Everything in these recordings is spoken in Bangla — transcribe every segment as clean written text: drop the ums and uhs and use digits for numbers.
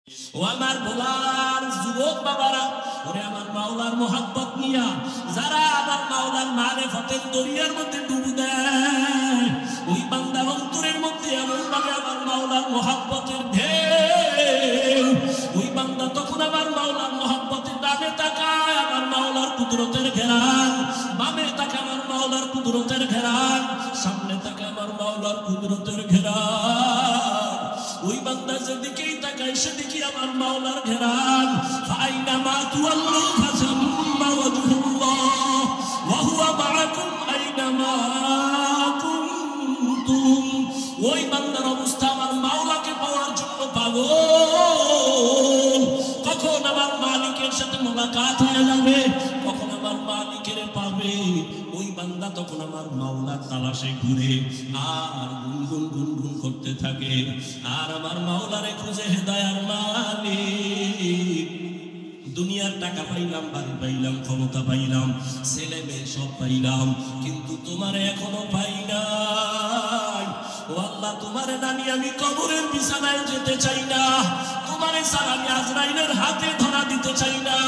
ও আমার ভোলার যুবক বাবারা, ওরে আমার মাওলার মোহাব্বত নিয়া যারা আমার মাওলার মারিফতের দরিয়ার মধ্যে ডুব দেয়, ওই বান্দার অন্তরের মধ্যে এমন ভাবে আমার মাওলার মোহাব্বতের ঢেউ, ওই বান্দা তখন আমার মাওলার মোহাব্বতের ডানে তাকায় আমার মাওলার কুদরতের ঘেরান, বামে তাকায় আমার মাওলার কুদরতের ঘেরান, সামনে তাকায় আমার মাওলার কুদরতের ঘেরান। ওই বান্দা যেদিকেই তাকায় সেদিকে আমার মাওলার ঘেরান। ফাইনামা তুওয়াল্লু ফাসাম্মা ওয়াজহুল্লাহ ওয়া হুয়া মাআকুম আইনামা কুনতুম। ওই বান্দার অবস্থা আমার মাওলাকে পাওয়ার জন্য পাগল। কখন আমার মালিকের সাথে মোলাকাত হয়ে যাবে, কখন আমার মালিকের পাবে, ওই বান্দা তখন আমার মাওলার তালাশে ঘুরে আর গুনগুন গুনগুন করতে থাকে আর আমার মাওলারে খুঁজে হেদায়ার মালিক। দুনিয়ার টাকা পাইলাম, বাড়ি পাইলাম, ক্ষমতা পাইলাম, ছেলে মেয়ে সব পাইলাম, কিন্তু তোমারে এখনো পাই নাই। ও আল্লাহ, তোমারে জানি আমি কবরের বিছানায় যেতে চাই না, তোমারে ছাড়া আমি আজরাইলের হাতে ধরা দিতে চাই না।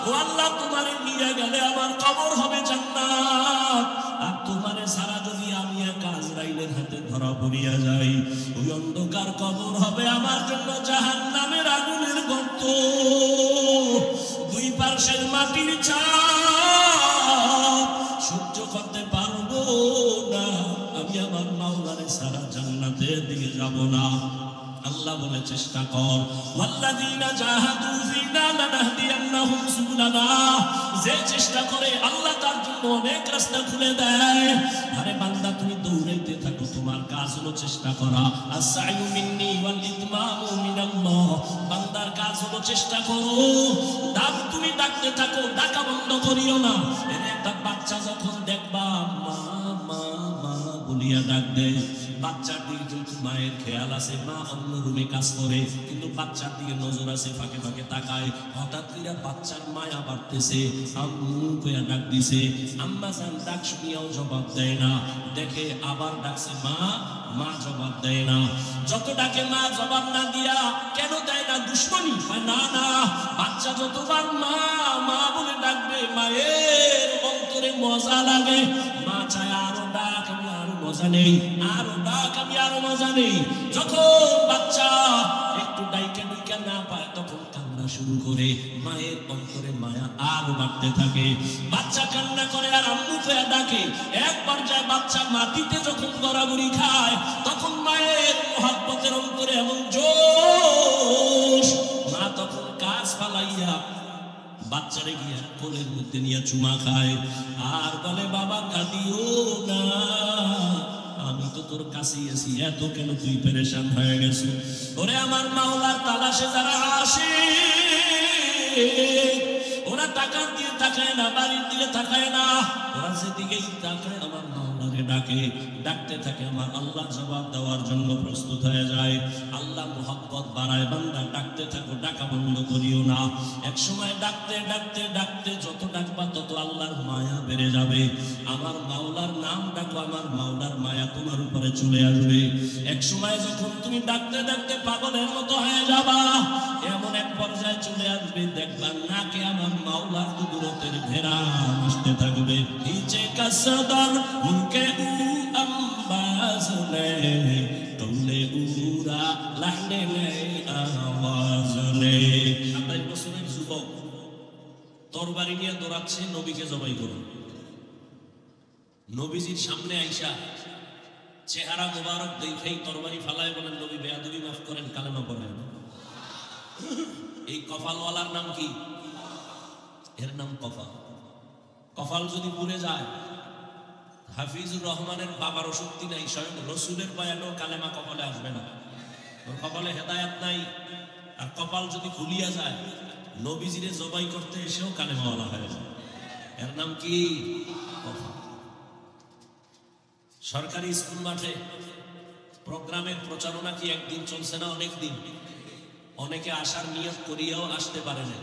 ও আল্লাহ, তোমারে নিয়ে গেলে আমার কবর হবে জান্নাত, আর তোমারে ছাড়া যদি আমি একা আজরাইলের হাতে ধরা পড়িয়া যাই, ওই অন্ধকার কবর হবে আমার জন্য জাহান্নামের আগুনের গর্ত। দুই পার্শ্বের মাটির চাপ সহ্য করতে পারবো না, আমি আমার মাওলারে ছাড়া জান্নাতের দিকে যাব না। আল্লাহ বলে চেষ্টা কর, ওয়াল্লাযীনা জাহাদু ফীনা লানাহদিয়ান্নাহুম সুবুলানা। যে চেষ্টা করে আল্লাহ তার জন্য অনেক রাস্তা খুলে দেয়। আরে বান্দা, তুমি দৌড়াইতে থাকো, তোমার কাজ হলো চেষ্টা করা। আস-সা'য়ু মিন্নী ওয়াল ইতমামু মিনাল্লাহ। বান্দার কাজ হলো চেষ্টা করো। তুমি ডাকতে থাকো, ডাকা বন্ধ করিও না। এর একটা বাচ্চা যখন দেখবা মা মা মা বলিয়া ডাক দেয়, বাচ্চার দিকে কিন্তু মায়ের খেয়াল আছে, মা অন্য রুমে কাজ করে, কিন্তু বাচ্চার দিকে নজর আছে, ফাঁকে ফাঁকে তাকায়। হঠাৎ করে বাচ্চার মায়া বাড়তেছে, আম্মু কইয়া ডাক দিছে, আম্মা জান ডাক শুনিয়াও জবাব দেয় না। দেখে আবার ডাকছে মা, মা জবাব দেয় না। যত ডাকে মা জবাব না দিয়া কেন দেয় না? দুশ্মনী? না না, বাচ্চা যতবার মা মা বলে ডাকবে, মায়ের অন্তরে মজা লাগে। মা চায় আরো ডাক, আমি আরো মজা নেই, আরো ডাক, আমি আরো মজা নেই। যখন বাচ্চা একটু ডাইকা ডাইকা না পায়, তখন কান্না শুরু করে, মায়ের অন্তরে মায়া আরো বাড়তে থাকে। বাচ্চা কান্না করে আর আম্মু কইয়া ডাকে। এক পর্যায়ে বাচ্চা মাটিতে যখন গড়াগড়ি খায়, তখন মায়ের মহব্বতের অন্তরে এমন জোশ, মা তখন কাজ ফালাইয়া বাচ্চারে গিয়া কোলের মধ্যে নিয়ে চুমা খায় আর বলে, বাবা কাঁদিও না, আমি তো তোর কাছেই আছি, এত কেন তুই পেরেশান হয়ে গেছো? ওরে আমার মাওলার তালাশে যারা আসে, ওরা টাকা দিয়ে তাকায় না, বাড়ির দিকে তাকায় না, ওরা যেদিকেই তাকায় আমার মাওলারে ডাকে। ডাকতে থাকে, আমার আল্লাহ জবাব দেওয়ার জন্য প্রস্তুত হয়ে যায়। আল্লাহ মোহাব্বত বাড়ায়, বান্দা ডাকতে থাকো, ডাকা বন্ধ করিও না। এক সময় ডাকতে ডাকতে ডাকতে যত ডাকবা তত আল্লাহর মায়া বেড়ে যাবে। আমার মাওলার নাম ডাকো, আমার মাওলার মায়া তোমার উপরে চলে আসবে। এক সময় যখন তুমি ডাকতে ডাকতে পাগলের মতো হয়ে যাবা, এমন এক পর্যায়ে চলে আসবে, দেখবা নাকে আমার মাওলার কুদরতের ঘেরান আসতে থাকবে। নিচে কাসদার উনকে উ আম্বাজ নে তুমনে উরা লাহনে নে আওয়াজ নে। 28 বছরের যুবক তরবারি নিয়ে দৌড়াচ্ছে নবীকে জবাই করুন। নবীজির সামনে আইসা চেহারা মোবারক দেখেই তরবারি ফালায় বলেন, নবী বেয়াদবি মাফ করেন, কালেমা পড়েন। এই কপালওয়ালার নাম কি? এর নাম কপাল। কপাল যদি পুড়ে যায়, হাফিজুর রহমানের বাবারও শক্তি নাই, স্বয়ং রসুলের বয়ানেও কালেমা কপালে আসবে না। ওর কপালে হেদায়াত নাই। আর কপাল যদি খুলিয়া যায়, নবীজিরে জবাই করতে এসেও কালেমাওয়ালা হয়ে যায়। এর নাম কি? কপাল। সরকারি স্কুল মাঠে প্রোগ্রামের প্রচারণা কি একদিন চলছে না? অনেক দিন। অনেকে আসার নিয়ত করিয়াও আসতে পারে না।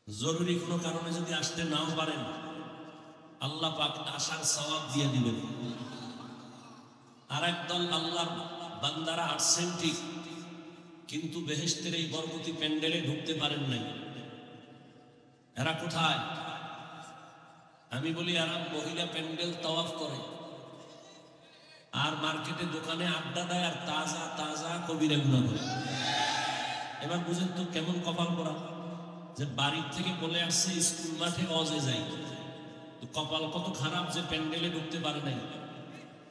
জরুরি কোনো কারণে যদি আসতে নাও পারেন, আল্লাহ পাক আসার সওয়াব দিয়ে দিবেন। আর একদল আল্লাহর বান্দারা আসছেন ঠিক, কিন্তু বেহেশতের এই বরকতি প্যান্ডেলে ঢুকতে পারেন নাই। এরা কোথায়? আমি বলি এরা মহিলা প্যান্ডেল তাওয়াফ করে আর মার্কেটে দোকানে আড্ডা দেয় আর তাজা তাজা কবিরা গুনাহ করে। এবার বুঝেন তো কেমন কপাল করা, যে বাড়ির থেকে বলে আসছে স্কুল মাঠে ওয়াজে যাই, তো কপাল কত খারাপ যে প্যান্ডেলে ঢুকতে পারে নাই।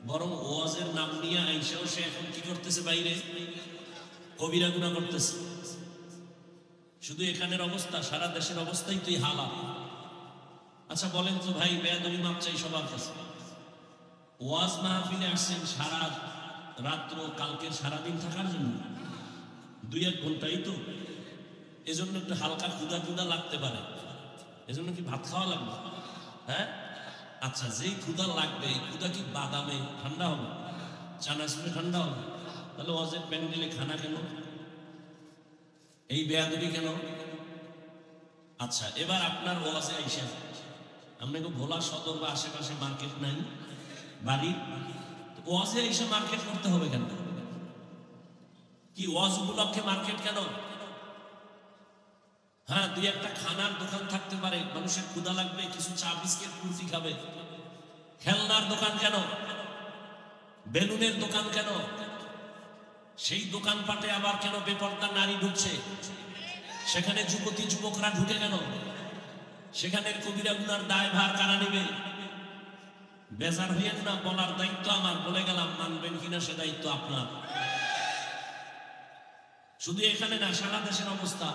বরং ওয়াজের নাম নিয়ে আইসাও সে এখন কি করতেছে, বাইরে কবিরা গুনাহ করতেছে। শুধু এখানের অবস্থা, সারা দেশের অবস্থাই তুই হালা। আচ্ছা বলেন তো ভাই, বেয়াদবি মাপ চাই সবার কাছে। ওয়াজ মাহফিলে আসছেন সারা রাত্র, কালকের সারাদিন থাকার জন্য 2-1 ঘন্টাই তো, এজন্য একটু হালকা ক্ষুধা টুধা লাগতে পারে, এজন্য কি ভাত খাওয়া লাগবে? হ্যাঁ, আচ্ছা যেই ক্ষুধা লাগবে, এই ক্ষুধা কি বাদামে ঠান্ডা হবে, চানাচুরে ঠান্ডা হবে? তাহলে ওয়াজের প্যান্ডেলে খানা কেন? এই বেয়াদবি কেন? আচ্ছা এবার আপনার ওয়াজে আইসা আপনাকে ভোলা সদর বা আশেপাশে মার্কেট নাই বাড়ি, ওয়াজে আইসা মার্কেট করতে হবে কেন? কি ওয়াজ উপলক্ষে মার্কেট কেন? হ্যাঁ, 2-1টা খানার দোকান থাকতে পারে, মানুষের ক্ষুধা লাগবে, কিছু চা বিস্কিট কুলফি খাবে। খেলনার দোকান কেন? বেলুনের দোকান কেন? সেই দোকানপাটে আবার কেন বেপর্দা নারী ঢুকছে? সেখানে যুবতী যুবকরা ঢুকে কেন? সেখানের কবিরা গুনার দায় ভার কারা নেবে? বেজার হইয়েন না, বলার দায়িত্ব আমার, বলে গেলাম, মানবেন কিনা সে দায়িত্ব আপনার। শুধু এখানে না, সারা দেশের অবস্থা।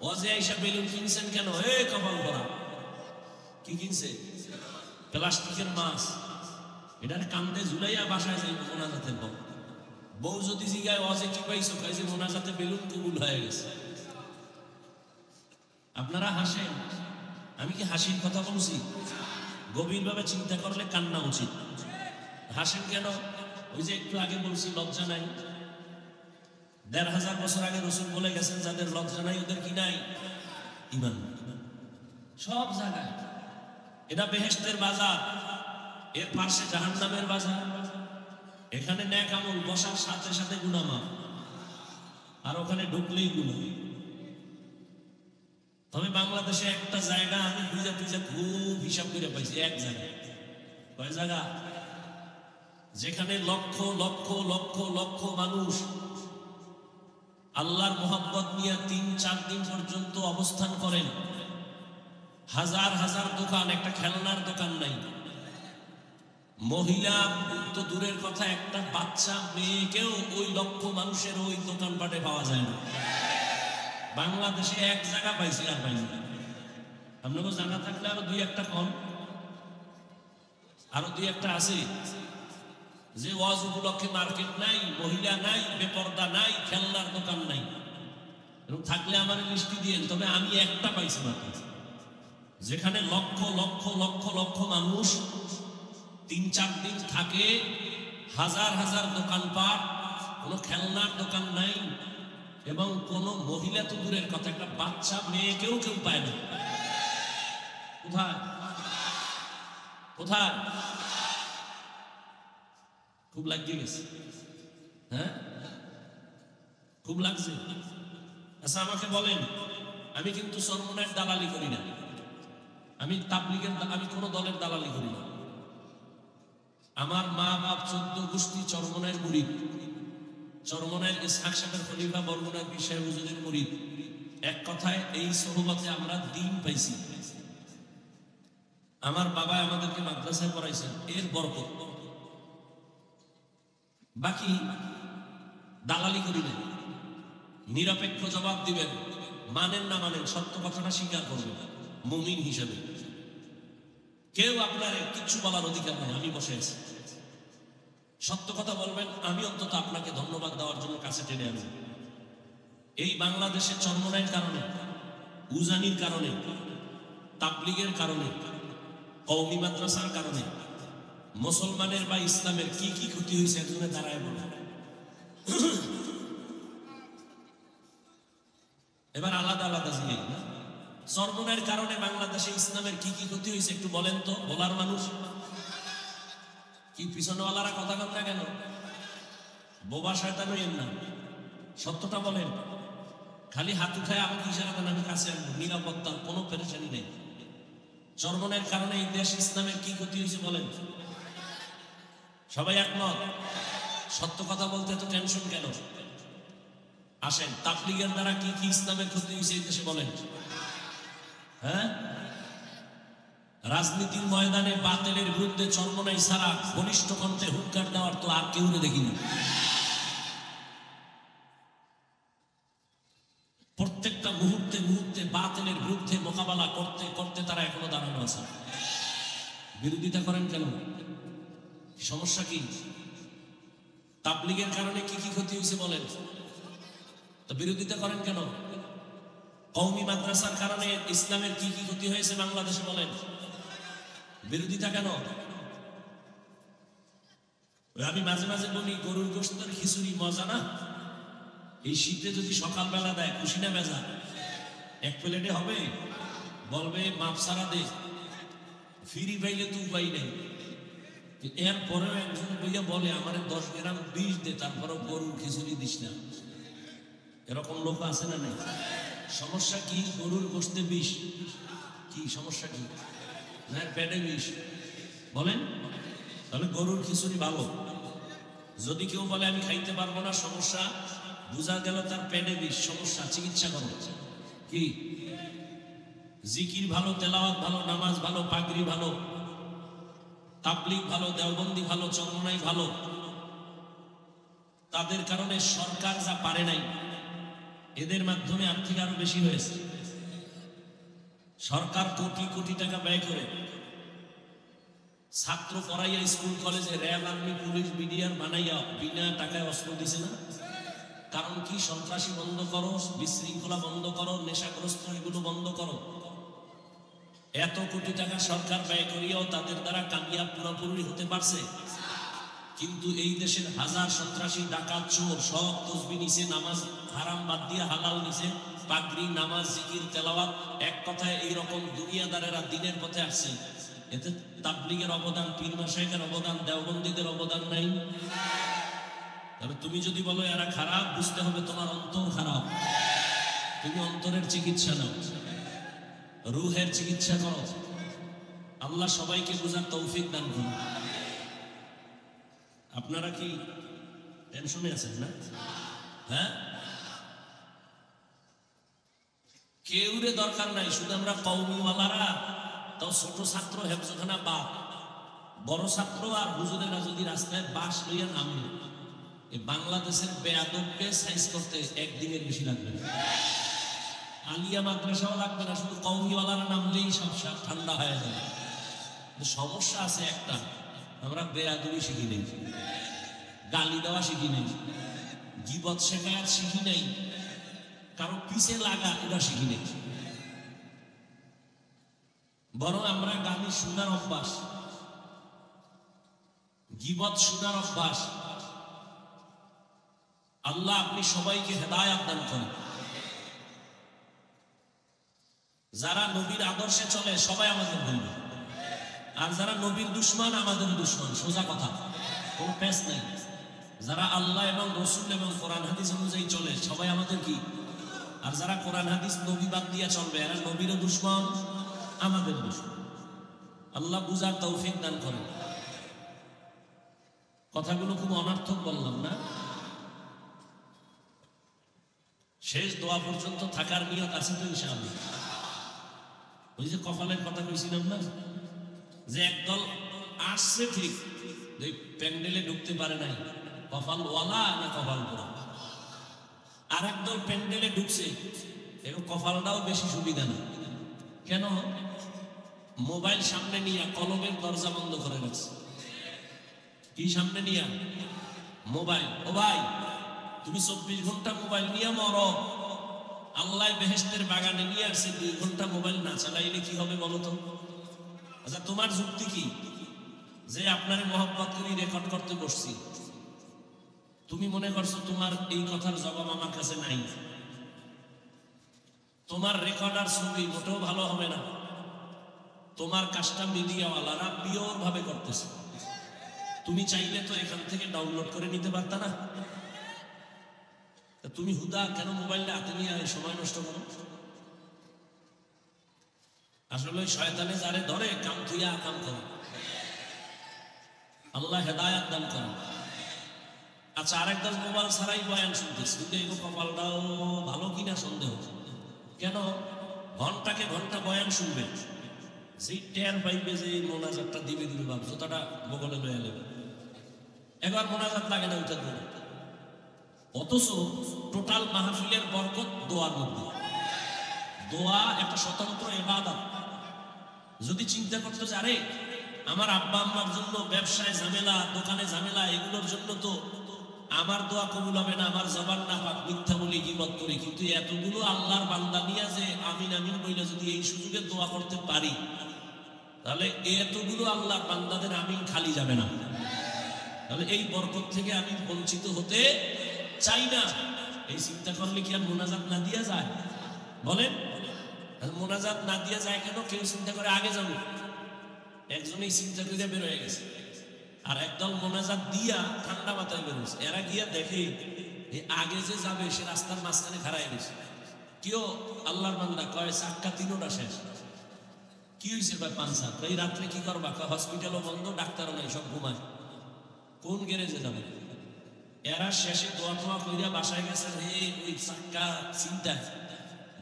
ওয়াজে আইসা বেলুন কিনছেন কেন? এ কপাল করা, কি কিনছে? প্লাস্টিকের মাছ, এটার কান্দে ঝুলাইয়া বাসায় যাই মোনাজাতের পর। বউ যদি জিগায় ওয়াজে কি পাইছো, খাইছে মোনাজাতে বেলুন কবুল হয়ে গেছে। আপনারা হাসেন, আমি কি হাসির কথা বলছি? গভীরভাবে চিন্তা করলে কান্না উচিত। হাসেন কেন? ওই যে একটু আগে বলছি লজ্জা নাই। 1500 বছর আগে রসুল বলে গেছেন, যাদের লজ্জা নাই ওদের কি নাই? ঈমান। সব জায়গায় এটা বেহেশতের বাজার, এর পাশে জাহান্নামের বাজার। এখানে নেক আমল বসার সাথে সাথে গুনাহ মাফ, আর ওখানে ঢুকলেই গুনাহ। তবে বাংলাদেশে একটা জায়গা আমি খুঁজে খুঁজে খুব হিসাব করে পাইছি, এক জায়গা। কয় জায়গা? যেখানে লক্ষ লক্ষ লক্ষ লক্ষ মানুষ আল্লাহর মোহাব্বত নিয়ে 3-4 দিন পর্যন্ত অবস্থান করেন, হাজার হাজার দোকান, একটা খেলনার দোকান নাই। মহিলা তো দূরের কথা, একটা বাচ্চা মেয়েকেও ওই লক্ষ মানুষের ওই দোকানপাটে পাওয়া যায় না। বাংলাদেশে এক জায়গা পাইছি, আর পাইনি। আপনাকে জানা থাকলে আরো 2-1টা কম, আরো 2-1টা আছে যে ওয়াজ উপলক্ষে মার্কেট নাই, মহিলা নাই, বেপর্দা নাই, খেলনার দোকান নাই। থাকলে আমার মিষ্টি দিয়ে, তবে আমি একটা পাইছি মাত্র, যেখানে লক্ষ লক্ষ লক্ষ লক্ষ মানুষ 3-4 দিন থাকে, হাজার হাজার দোকানপাট, কোনো খেলনার দোকান নাই, এবং কোন মহিলা তো দূরের কথা, একটা বাচ্চা মেয়েকেও কেউ পায় না। কোথায় কোথায়? খুব লাগিয়ে গেছে, হ্যাঁ খুব লাগছে। আচ্ছা আমাকে বলেন, আমি কিন্তু চরমনায়ের দালালি করি না, আমি তাবলীগের, আমি কোন দলের দালালি করি না। আমার মা বাপ 14 গোষ্ঠী চরমনায়ের মুরিদ, চরমনায়ের ইসহাক সাহেবের খলিফা, বরগুনার পীর সাহেব হুজুরের মুরিদ। এক কথায় এই সোহবতে আমরা দিন পাইছি। আমার বাবা আমাদেরকে মাদ্রাসায় পড়াইছেন, এর বরকত। বাকি দালালি করি না, নিরপেক্ষ জবাব দিবেন, মানেন না মানেন, সত্য কথাটা স্বীকার করবেন মুমিন হিসেবে। কেউ আপনার কিচ্ছু বলার অধিকার নেই, আমি বসে আছি। সত্য কথা বলবেন, আমি অন্তত আপনাকে ধন্যবাদ দেওয়ার জন্য কাছে টেনে আনব। এই বাংলাদেশের চরমনায়ের কারণে, উজানির কারণে, তাবলীগের কারণে, কওমি মাদ্রাসার কারণে মুসলমানের বা ইসলামের কি কি ক্ষতি হয়েছে একজনে দাঁড়ায় বলে। এবার আলাদা আলাদা জিনিস, চরমনায়ের কারণে বাংলাদেশে ইসলামের কি কি ক্ষতি হয়েছে একটু বলেন তো, বলার মানুষ কি? পিছনেওয়ালারা কথা কন না কেন? বোবা শয়তান হইেন না, সত্যটা বলেন। খালি হাত উঠায় আমাকে ইশারা দেন, আমি কাছে আনবো। নিরাপত্তার কোনো পেরেশানি নেই। চরমনের কারণে এই দেশ ইসলামের কি ক্ষতি হয়েছে বলেন? সবাই একমত? সত্য কথা বলতে এত টেনশন কেন? আসেন, তাবলীগের দ্বারা কি কি ইসলামের ক্ষতি হয়েছে এই দেশে বলেন? হ্যাঁ, রাজনীতির ময়দানে বাতিলের বিরুদ্ধে চরমনাই ছাড়া ঘনিষ্ঠ কণ্ঠে হুঙ্কার দেওয়ার তো আর কেউ দেখিনি। প্রত্যেকটা মুহূর্তে মুহূর্তে বাতিলের বিরুদ্ধে মোকাবেলা করতে করতে তারা এখনো দাঁড়ানো আছে। বিরোধিতা করেন কেন? সমস্যা কি? তাবলীগের কারণে কি কি ক্ষতি হয়েছে বলেন? তো বিরোধিতা করেন কেন? কওমি মাদ্রাসার কারণে ইসলামের কি কি ক্ষতি হয়েছে বাংলাদেশে বলেন? বিরোধিতা কেন? আমি মাঝে মাঝে বলি, গরুর গোশতের খিচুড়ি মজা না? এই শীতে যদি সকালবেলা দেয়, খুশি না বেজা? এক প্লেটে হবে? বলবে মাপ সারা দে, ফিরি পাইলে তো উপায় নেই। এরপরেও একজন বইয়া বলে আমার 10 গ্রাম বিষ দে, তারপরে গরুর খিচুড়ি দিস না। এরকম লোক আছে না নাই? সমস্যা কি? গরুর গোশতে বিষ। কি সমস্যা কি? না পেটে বিষ বলেন? তাহলে গরুর খিচুড়ি ভালো। যদি কেউ বলে আমি খাইতে পারবো না, সমস্যা, বুঝা গেল তার পেটে বিষ, সমস্যা, চিকিৎসা করো। কি? জিকির ভালো, তেলাওয়াত ভালো, নামাজ ভালো, পাগড়ি ভালো, তাবলীগ ভালো, দেওবন্দি ভালো, চরমনাই ভালো। তাদের কারণে সরকার যা পারে নাই, এদের মাধ্যমে আর্থিক আরো বেশি হয়েছে। সরকার কোটি কোটি টাকা ব্যয় করে ছাত্র পড়াইয়া স্কুল কলেজে র্যাব, আর্মি, পুলিশ, বিডিআর বানাইয়া বিনা টাকায় অস্ত্র দিছে না? কারণ কি? সন্ত্রাসী বন্ধ করো, বিশৃঙ্খলা বন্ধ করো, নেশাগ্রস্ত এগুলো বন্ধ করো। এত কোটি টাকা সরকার ব্যয় করিয়াও তাদের দ্বারা কামিয়াব পুরোপুরি হতে পারছে? কিন্তু এই দেশের হাজার সন্ত্রাসী, ডাকাত, চোর সব তসবি নিছে, নামাজ হারাম বাদ দিয়ে হালাল নিছে, পাগড়ি, নামাজ, জিকির, তেলাওয়াত, এক কথায় এইরকম দুনিয়াদারেরা দিনের পথে আসছে। এতে তাবলীগের অবদান, পীর মাশায়েখের অবদান, দেওবন্দীদের অবদান নাই? তবে তুমি যদি বলো এরা খারাপ, বুঝতে হবে তোমার অন্তর খারাপ। তুমি অন্তরের চিকিৎসা নাও, রুহের চিকিৎসা করো। আল্লাহ সবাইকে বুঝার তৌফিক দান করুন। আপনারা কি টেনশনে আছেন না? হ্যাঁ, কেউরে দরকার নাই, শুধু আমরা কওমিওয়ালারা, তাও ছোট ছাত্র হেফজখানা বাপ, বড় ছাত্র আর হুজুরেরা যদি রাস্তায় বাস লইয়া নামে, এই বাংলাদেশের বেয়াদবকে সাইজ করতে একদিনের বেশি লাগবে না। আলিয়া মাদ্রাসাও লাগবে না, শুধু কওমিওয়ালারা নামলেই সব ঠান্ডা হয়ে যাবে। সমস্যা আছে একটা, আমরা বেয়াদবি শিখি নেই, গালি দেওয়া শিখি নেই, গীবত শেখায়াত শিখি নেই, কারো পিছে লাগা এটা শিখি নেই। বরং আমরা গালি শোনার অভ্যাস, গীবত শোনার অভ্যাস। আল্লাহ আপনি সবাইকে হেদায়েত দান করেন। যারা নবীর আদর্শে চলে সবাই আমাদের বন্ধু, আর যারা নবীর দুশমন আমাদের দুশমন, সোজা কথা, কোনো পেশ নেই। যারা আল্লাহ এবং রসুল এবং কোরআন হাদিস অনুযায়ী চলে সবাই আমাদের কি, আর যারা কোরআন হাদিস নবী বাদ দিয়া চলবে এরা নবীরও দুশমন, আমাদের দুশমন। আল্লাহ বুঝার তৌফিক দান করেন। কথাগুলো খুব অনর্থক বললাম না? শেষ দোয়া পর্যন্ত থাকার নিয়ত আছে তো ইনশাআল্লাহ? ওই যে কপালের কথা কইছিলাম না, যে একদল আসছে ঠিক, প্যান্ডেলে ঢুকতে পারে নাই, কপাল ওয়ালা না কপাল পোড়া। আর একদল প্যান্ডেলে ঢুকছে, এবং কপালটাও বেশি সুবিধা না। কেন? মোবাইল সামনে নিয়ে কলমের দরজা বন্ধ করে রাখছে। কি সামনে নিয়ে? মোবাইল। ও ভাই, তুমি 24 ঘন্টা মোবাইল নিয়ে মরো, আল্লাহ বেহেশতের বাগানে নিয়ে আসছে, 2 ঘন্টা মোবাইল না চালাইলে কি হবে বলো তো? আচ্ছা, তোমার যুক্তি কি? যে আপনারে মহব্বত করে রেকর্ড করতে বসছি, তুমি মনে করছো তোমার এই কথার জবাব আমার কাছে নাই। তোমার রেকর্ড আর ছবি মোটেও ভালো হবে না, তোমার কাজটা মিডিয়াওয়ালারা পিওর ভাবে করতেছে। তুমি চাইলে তো এখান থেকে ডাউনলোড করে নিতে পারতা না? তুমি হুদা কেন মোবাইলটা হাতে নিয়ে সময় নষ্ট করো? আসলে শয়তানে যারে ধরে কাম থুইয়া কাম করো। আল্লাহ হেদায়াত দান করেন। আচ্ছা, আরেকদল মোবাইল ছাড়াই বয়ান শুনতেছে, কিন্তু এই কপালটাও ভালো কিনা সন্দেহ। কেন? ঘন্টাকে ঘন্টা বয়ান শুনবে, সেই টের পাইবে যে মোনাজাতটা দিবে দিবে ভাব জোতাটা বগলে লয়ে নেবে, একবার মোনাজাত লাগে না উঠে দেবে। অথচ টোটাল মাহফিলের বরকত দোয়ার মধ্যে। দোয়া একটা স্বতন্ত্র ইবাদত। যদি চিন্তা করতে যে আরে আমার আব্বা আম্মার জন্য ব্যবসায় ঝামেলা, দোকানে ঝামেলা, এগুলোর জন্য তো আমার দোয়া কবুল হবে না, আমার জবান না পাক, মিথ্যা বলি, গীবত করি, কিন্তু এতগুলো আল্লাহর বান্দা নিয়ে যে আমিন আমিন বইলে যদি এই সুযোগে দোয়া করতে পারি, তাহলে এতগুলো আল্লাহর বান্দাদের আমিন খালি যাবে না। তাহলে এই বরকত থেকে আমি বঞ্চিত হতে চাই না। এই চিন্তা করলে কি আর মোনাজাত না দিয়া যায়? বলেন, মোনাজাত না দিয়া যায় কেন? কেউ চিন্তা করে আগে যাবো, একজনই চিন্তা করে বের হয়ে গেছে, আর একদল মোনাজাত দিয়া ঠান্ডা মাথায় বেরোছে। এরা গিয়া দেখে আগে যে যাবে সে রাস্তার মাঝখানে খাড়াই গেছে। কেউ আল্লাহর বান্দা কয় চাক্কা তিনোটা শেষ। কি হয়েছে? কয় পাঞ্চার। এই রাত্রে কি করবা? হসপিটালও বন্ধ, ডাক্তারও নাই, সব ঘুমায়, কোন গ্যারেজে যাবে? এরা শেষে দোয়া টোয়া কইরা বাসায় গেছে। ওই চাক্কা চিন্তায়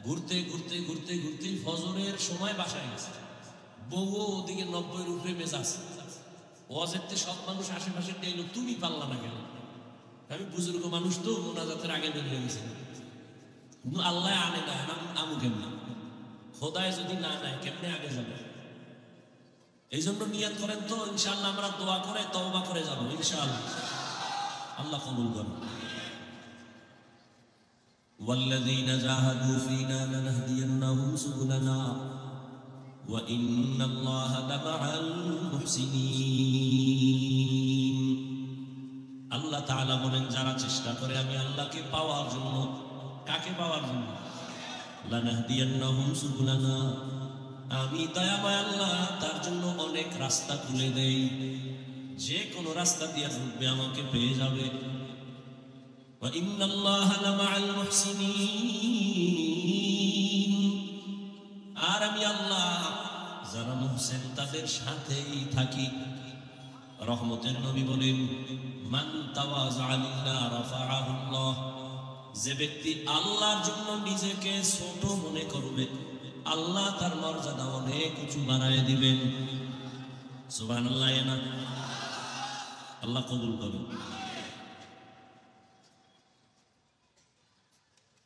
ঘুরতে ঘুরতে ঘুরতে ঘুরতে ফজরের সময় বাসায় গেছে। বউ ওদিকে 90 উপরে মেজাজ। ওয়াজেরতে সব মানুষ আশেপাশে দেখলো, তুমি পারলা না কেন? আমি বুজুর্গ মানুষ তো, মোনাজাতের আগে বেরিয়ে গেছি, আল্লাহ আনে না, আমু কেমনে? খোদায় যদি না নেয় কেমনে আগে যাবে? এই জন্য নিয়ত করেন তো, ইনশাআল্লাহ আমরা দোয়া করে তওবা করে যাবো ইনশাআল্লাহ। আল্লাহ কবুল করুন। والذين جاهدوا فينا لنهدينهم سبلنا وإن الله لمع المحسنين। আল্লাহ তাআলা বলেন, যারা চেষ্টা করে আমি আল্লাহকে পাওয়ার জন্য, কাকে পাওয়ার জন্য? লানাহদিয়ান্নাহুম সুবুলানা, আমি দয়াময় আল্লাহ তার জন্য অনেক রাস্তা খুলে দেই, যে কোনো রাস্তা দিয়ে ঢুকবে আমাকে পেয়ে যাবে। ওয়া ইন্নাল্লাহা লামাআল মুহসিনিন, আর আমি আল্লাহ যারা মুহসিন তাদের সাথেই থাকি। রহমতের নবী বলেন, মান তাওয়াযা লিল্লাহ রাফাআহুল্লাহ, যে ব্যক্তি আল্লাহর জন্য নিজেকে ছোট মনে করবে, আল্লাহ তার মর্যাদা অনেক উঁচু বানায় দিবেন। সুবহানাল্লাহ। না আল্লাহ কবুল করুন।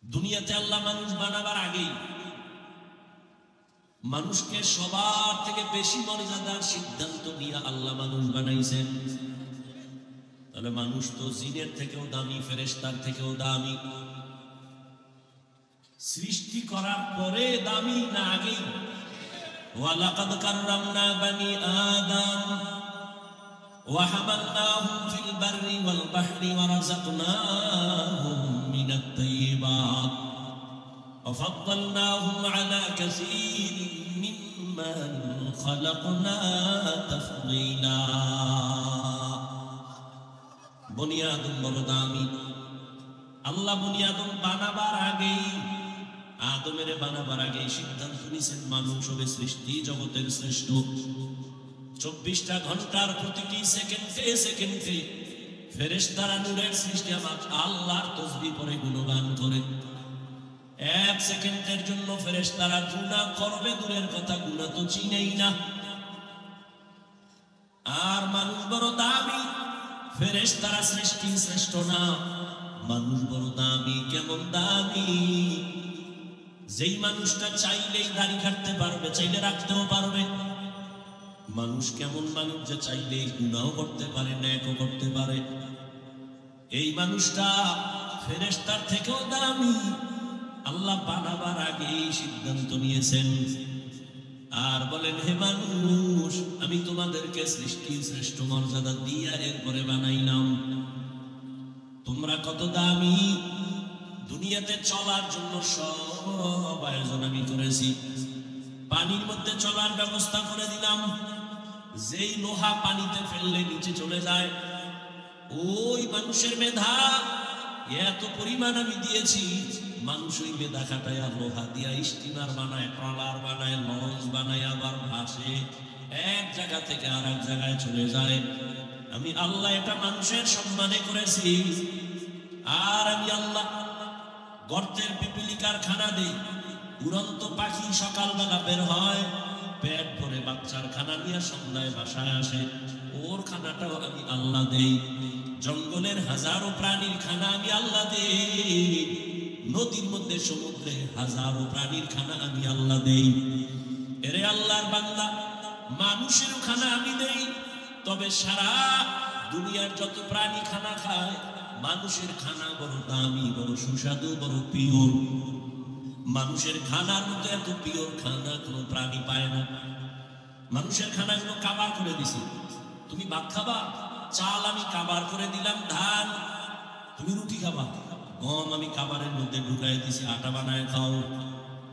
দুনিয়াতে আল্লাহ মানুষ বানাবার আগেই মানুষকে সবার থেকে বেশি মর্যাদার সিদ্ধান্ত নিয়ে আল্লাহ মানুষ বানাইছেন। তাহলে মানুষ তো জিনের থেকেও দামি, ফেরেশতার থেকেও দামি। সৃষ্টি করার পরে দামি না আগেই? ওয়ালাকাদ কাররামনা বানি আদম ওয়া হামালনাহুম ফিল বাররি ওয়াল বাহরি ওয়া রাযাকনাহুম মিনাত তাইয়্যিবাত ওয়া ফাদ্দালনাহুম আলা কাসীরিন মিম্মান খালাকনা তাফদীলা। বনি আদম বড় দামি। আল্লাহ বনি আদম বানাবার আগেই, আদমের বানাবার আগেই সিদ্ধান্ত নিয়েছেন মানুষ হবে সৃষ্টি জগতের শ্রেষ্ঠ। 24টা ঘন্টার প্রতিটি সেকেন্ডে সেকেন্ডে ফেরেশতারা নূরের সৃষ্টি আমার আল্লাহর তাসবিহ পড়ে গুণগান করে। 1 সেকেন্ডের জন্য ফেরেশতারা গুনাহ করবে দূরের কথা, গুনাহ তো চিনেই না। আর মানুষ বড় দামি, ফেরেশতারা সৃষ্টি শ্রেষ্ঠ না, মানুষ বড় দামি। কেমন দামি? যেই মানুষটা চাইলেই দাড়ি কাটতে পারবে, চাইলে রাখতেও পারবে। মানুষ কেমন মানুষ? যে চাইলেই গুনাহও করতে পারে, নেকও করতে পারে। এই মানুষটা ফেরেশতার থেকেও দামি। আল্লাহ বানাবার আগেই সিদ্ধান্ত নিয়েছেন আর বলেন, হে মানুষ, আমি তোমাদেরকে সৃষ্টির শ্রেষ্ঠ মর্যাদা দিয়া এরপরে বানাইলাম। তোমরা কত দামি। দুনিয়াতে চলার জন্য সব আয়োজন আমি করেছি। পানির মধ্যে চলার ব্যবস্থা করে দিলাম। যেই লোহা পানিতে ফেললে নিচে চলে যায়, ওই মানুষের মেধা এত পরিমাণ আমি দিয়েছি, মানুষ ওই বেদা খাটায়, লোহা দিয়া স্টিমার বানায়, ট্রলার বানায়, লঞ্চ বানায়, আবার ভাসে, এক জায়গা থেকে আর এক জায়গায় চলে যায়। আমি আল্লাহ এটা মানুষের সম্মানে করেছি। আর আমি আল্লাহ গর্তের পিপিলিকার খানা দেই, উড়ন্ত পাখি সকালবেলা বের হয়, পেট ভরে বাচ্চার খানা নিয়ে সন্ধ্যায় বাসায় আসে, ওর খানাটাও আমি আল্লাহ দেই। জঙ্গলের হাজারো প্রাণীর খানা আমি আল্লাহ দেই, নদীর মধ্যে সমুদ্রে হাজারো প্রাণীর খানা আমি আল্লাহ দেই। এরে আল্লাহর বান্দা, মানুষের খানা আমি দেই, তবে সারা দুনিয়ার যত প্রাণী খানা খায়, মানুষের খানা বড় দামি, বড় সুস্বাদু, বড় পিওর। মানুষের খানার মতো এত পিওর খানা কোনো প্রাণী পায় না। মানুষের খানাগুলো কাবার করে দিছি। তুমি ভাত খাবা, চাল আমি কাবার করে দিলাম, ধান। তুমি রুটি খাবা, গম আমি কাবারের মধ্যে ঢুকাই দিছি, আটা বানায় খাও।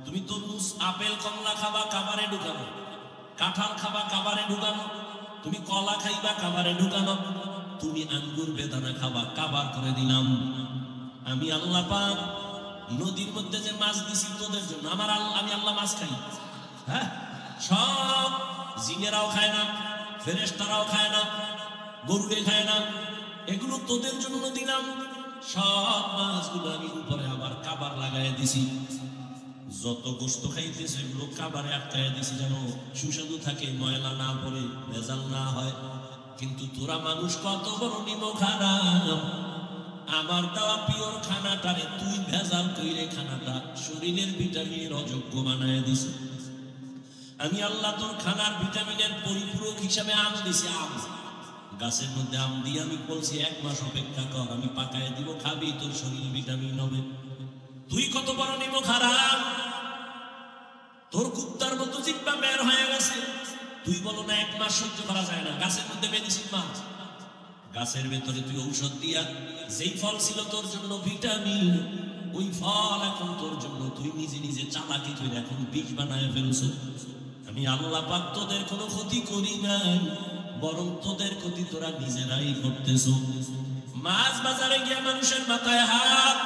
তুমি তরমুজ, আপেল, কমলা খাবা, কাবারে ঢুকানো। কাঁঠাল খাবা, কাবারে ঢুকানো। তুমি কলা খাইবা, কাবারে ঢুকানো। তুমি আঙ্গুর, বেদানা খাবা, কাবার করে দিলাম। আমি আল্লাহ পাক নদীর মধ্যে যে মাছ দিছি তোদের জন্য, আমার আল্লাহ, আমি আল্লাহ মাছ খাই। হ্যাঁ, সব জিনেরাও খায় না, ফেরেশতারাও খায় না, গরুরে খায় না, এগুলো তোদের জন্য দিলাম। সব মাছগুলো আমি উপরে আবার কাবার লাগাই দিছি। যত গোস্ত খাইতেছে এগুলো কাবারে আটকায় দিছি, যেন সুস্বাদু থাকে, ময়লা না পড়ে, ভেজাল না হয়। কিন্তু তোরা মানুষ কত বড় নিমক হারাম, আমার দেওয়া পিওর খানাটারে তুই ভেজাল কইরে খানাটা শরীরের ভিটামিনের অযোগ্য বানায় দিস। আমি আল্লাহ তোর খানার ভিটামিনের পরিপূরক হিসাবে আম দিছি। আম গাছের মধ্যে আম দিয়ে আমি বলছি 1 মাস অপেক্ষা কর, আমি পাকায় দিব, খাবি, তোর শরীরে ভিটামিন হবে। তুই কত বড় নিমক হারাম, তোর কুত্তার মতো জিহ্বা বের হয়ে গেছে। তুই বলো না 1 মাস সহ্য করা যায় না, গাছের মধ্যে মেডিসিন মাছ, গাছের ভেতরে তুই ঔষধ দিয়া যেই ফল ছিল তোর জন্য ভিটামিন, ওই ফল এখন তোর জন্য তুই নিজে নিজে চালাকি করে এখন বিষ বানায় ফেলছো। আমি আল্লাহ পাক তোদের কোনো ক্ষতি করি নাই, বরং তোদের ক্ষতি তোরা নিজেরাই করতেছো। মাছ বাজারে গিয়া মানুষের মাথায় হাত,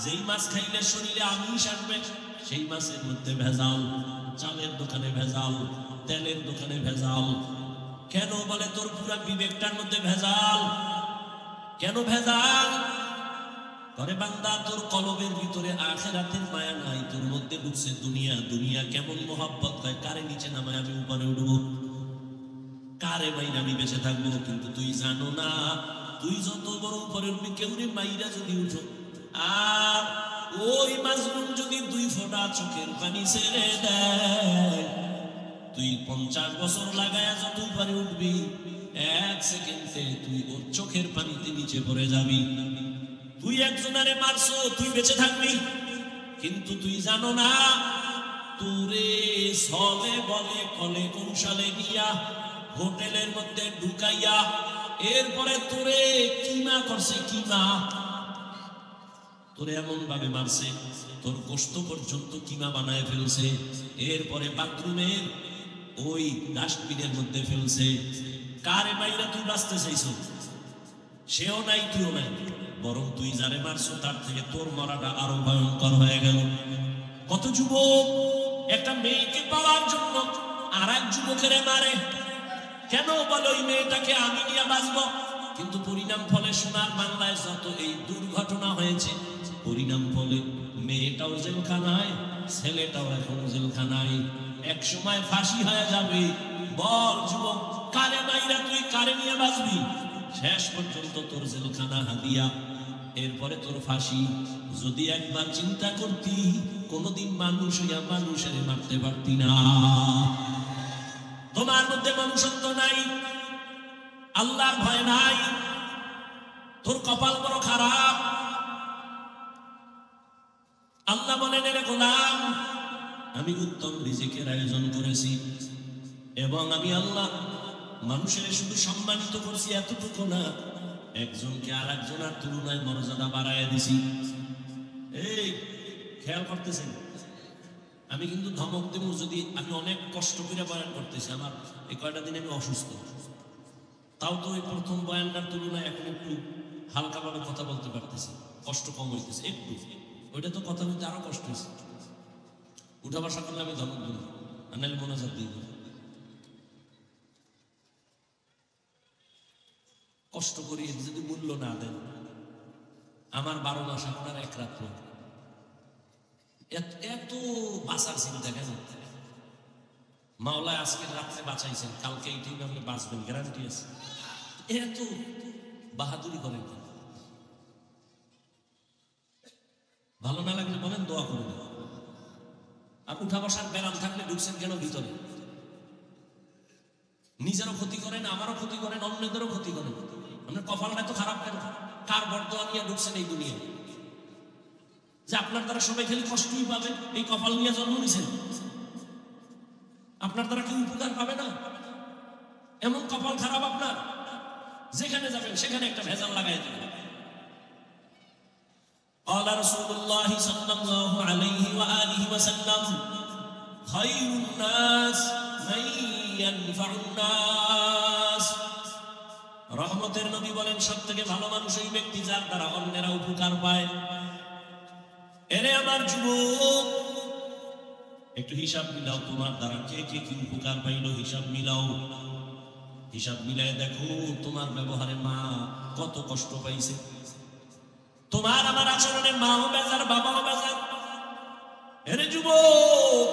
যেই মাছ খাইলে শরীরে আমিষ আসবে সেই মাছের মধ্যে ভেজাল, চালের দোকানে ভেজাল, তেলের দোকানে ভেজাল। কেন বলে তোর পুরা বিবেকটার মধ্যে ভেজাল। কেন ভেজাল করে বান্দা? তোর কলবের ভিতরে আখিরাতের মায়া নাই, তোর মধ্যে ঢুকছে দুনিয়া। দুনিয়া কেমন মোহাব্বত হয়, কারে নিচে নামায় আমি উপরে উঠবো, কারে মাইরা আমি বেঁচে থাকবো। কিন্তু তুই জানো না, তুই যত বড় উপরে উঠবি, কেউ রে মাইরা যদি উঠো, আর ওই মাজলুম যদি 2 ফোঁটা চোখের পানি ছেড়ে দেয়, তুই 50 বছর লাগায়া যত উপরে উঠবি, 1 সেকেন্ডে তুই ওর চোখের পানিতে নিচে পড়ে যাবি। তুই একজনারে মারছো, তুই বেঁচে থাকবি, কিন্তু তুই জানো না, তোরে ছলে বলে কলে কৌশলে নিয়া হোটেলের মধ্যে ঢুকাইয়া এরপরে তোরে কিমা করছে। কিমা তোরে এমন ভাবে মারছে, তোর গোশত পর্যন্ত কিমা বানায় ফেলছে। এরপরে বাথরুমের ওই ডাস্টবিনের মধ্যে ফেলছে। কারে মাইরা তুই বাঁচতে চাইছো? সেও নাই, তুইও নাই, বরং তুই যারে মারছো তার থেকে তোর মরাটা আরো ভয়ঙ্কর হয়ে গেল। কত যুবক একটা মেয়েকে পাওয়ার জন্য আর এক যুবকের মারে। কেন বলো ওই মেয়েটাকে আমি নিয়ে বাঁচবো? কিন্তু পরিণাম ফলে সোনার বাংলায় যত এই দুর্ঘটনা হয়েছে, পরিণাম ফলে মেয়েটাও জেলখানায়, ছেলেটাও এখন জেলখানায়। এক সময় ফাঁসি হয়ে যাবে। বল যুবক, কারে মাইরা তুই কারে নিয়ে বাঁচবি? শেষ পর্যন্ত তোর জেলখানা হাদিয়া, এরপরে তোর ফাঁসি। যদি একবার চিন্তা করতি, কোনদিন মানুষ হইয়া মানুষের মারতে পারতি না। তোমার মধ্যে মনুষ্যত্ব নাই, আল্লাহর ভয় নাই, তোর কপাল বড় খারাপ। আল্লাহ বলেন, রে গোলাম, আমি উত্তম রিজিকের আয়োজন করেছি এবং আমি আল্লাহ মানুষের শুধু সম্মানিত করছি এতটুকু না, একজনকে আর একজনের তুলনায় মর্যাদা বাড়ায় দিছি। এই খেয়াল করতেছেন, আমি কিন্তু ধমক দেব যদি আমি অনেক কষ্ট করে বয়ান করতেছি। আমার এই কয়টা দিন আমি অসুস্থ, তাও তো ওই প্রথম বয়ানটার তুলনায় এখন একটু হালকাভাবে কথা বলতে পারতেছি। কষ্ট কম হইতেছে একটু, ওইটা তো কথা বলতে আরো কষ্ট হয়েছে। উঠা বসা করলে আমি ধমক দিই, আর নাহলে মোনাজাত দিই। কষ্ট করি যদি মূল্য না দেন, আমার 12 মাস আপনার 1 রাত্র, এত বাঁচার চিন্তা কেন? মাওলা আজকের রাত্রে বাঁচাইছেন, কালকে এই টাইমে আপনি বাঁচবেন, গ্যারান্টি আছে। এত বাহাদুরি করেন কেন? ভালো না লাগলে বলেন, দোয়া করুন। আর উঠা বসার ব্যারাম থাকলে ঢুকছেন কেন ভিতরে? নিজেরও ক্ষতি করেন, আমারও ক্ষতি করেন, অন্যদেরও ক্ষতি করেন। আপনার কপালটা এত খারাপ কেন? কার বর্দোয়া নিয়ে ঢুকছেন এই দুনিয়ায়? যে আপনার দ্বারা সবাই খালি কষ্টই পাবে, এই কপাল নিয়ে জন্ম নিছেন। আপনার দ্বারা কেউ উপকার পাবে না, এমন কপাল খারাপ আপনার। যেখানে যাবেন সেখানে একটা ভেজাল লাগাই দেবেন। قال رسول الله صلى الله عليه وآله وسلم خير الناس من ينفع الناس। রহমতের নবী বলেন, সবথেকে ভালো মানুষ ওই ব্যক্তি যার দ্বারা অন্যেরা উপকার পায়। এরে আমার যুবক, একটু হিসাব মিলাও, তোমার দ্বারা কে কে কি উপকার পাইলো হিসাব মিলাও। হিসাব মিলায় দেখো তোমার ব্যবহারে মা কত কষ্ট পাইছে, তোমার আমার আচরণে মাও বেজার, বাবাও বেজার। এরে যুবক,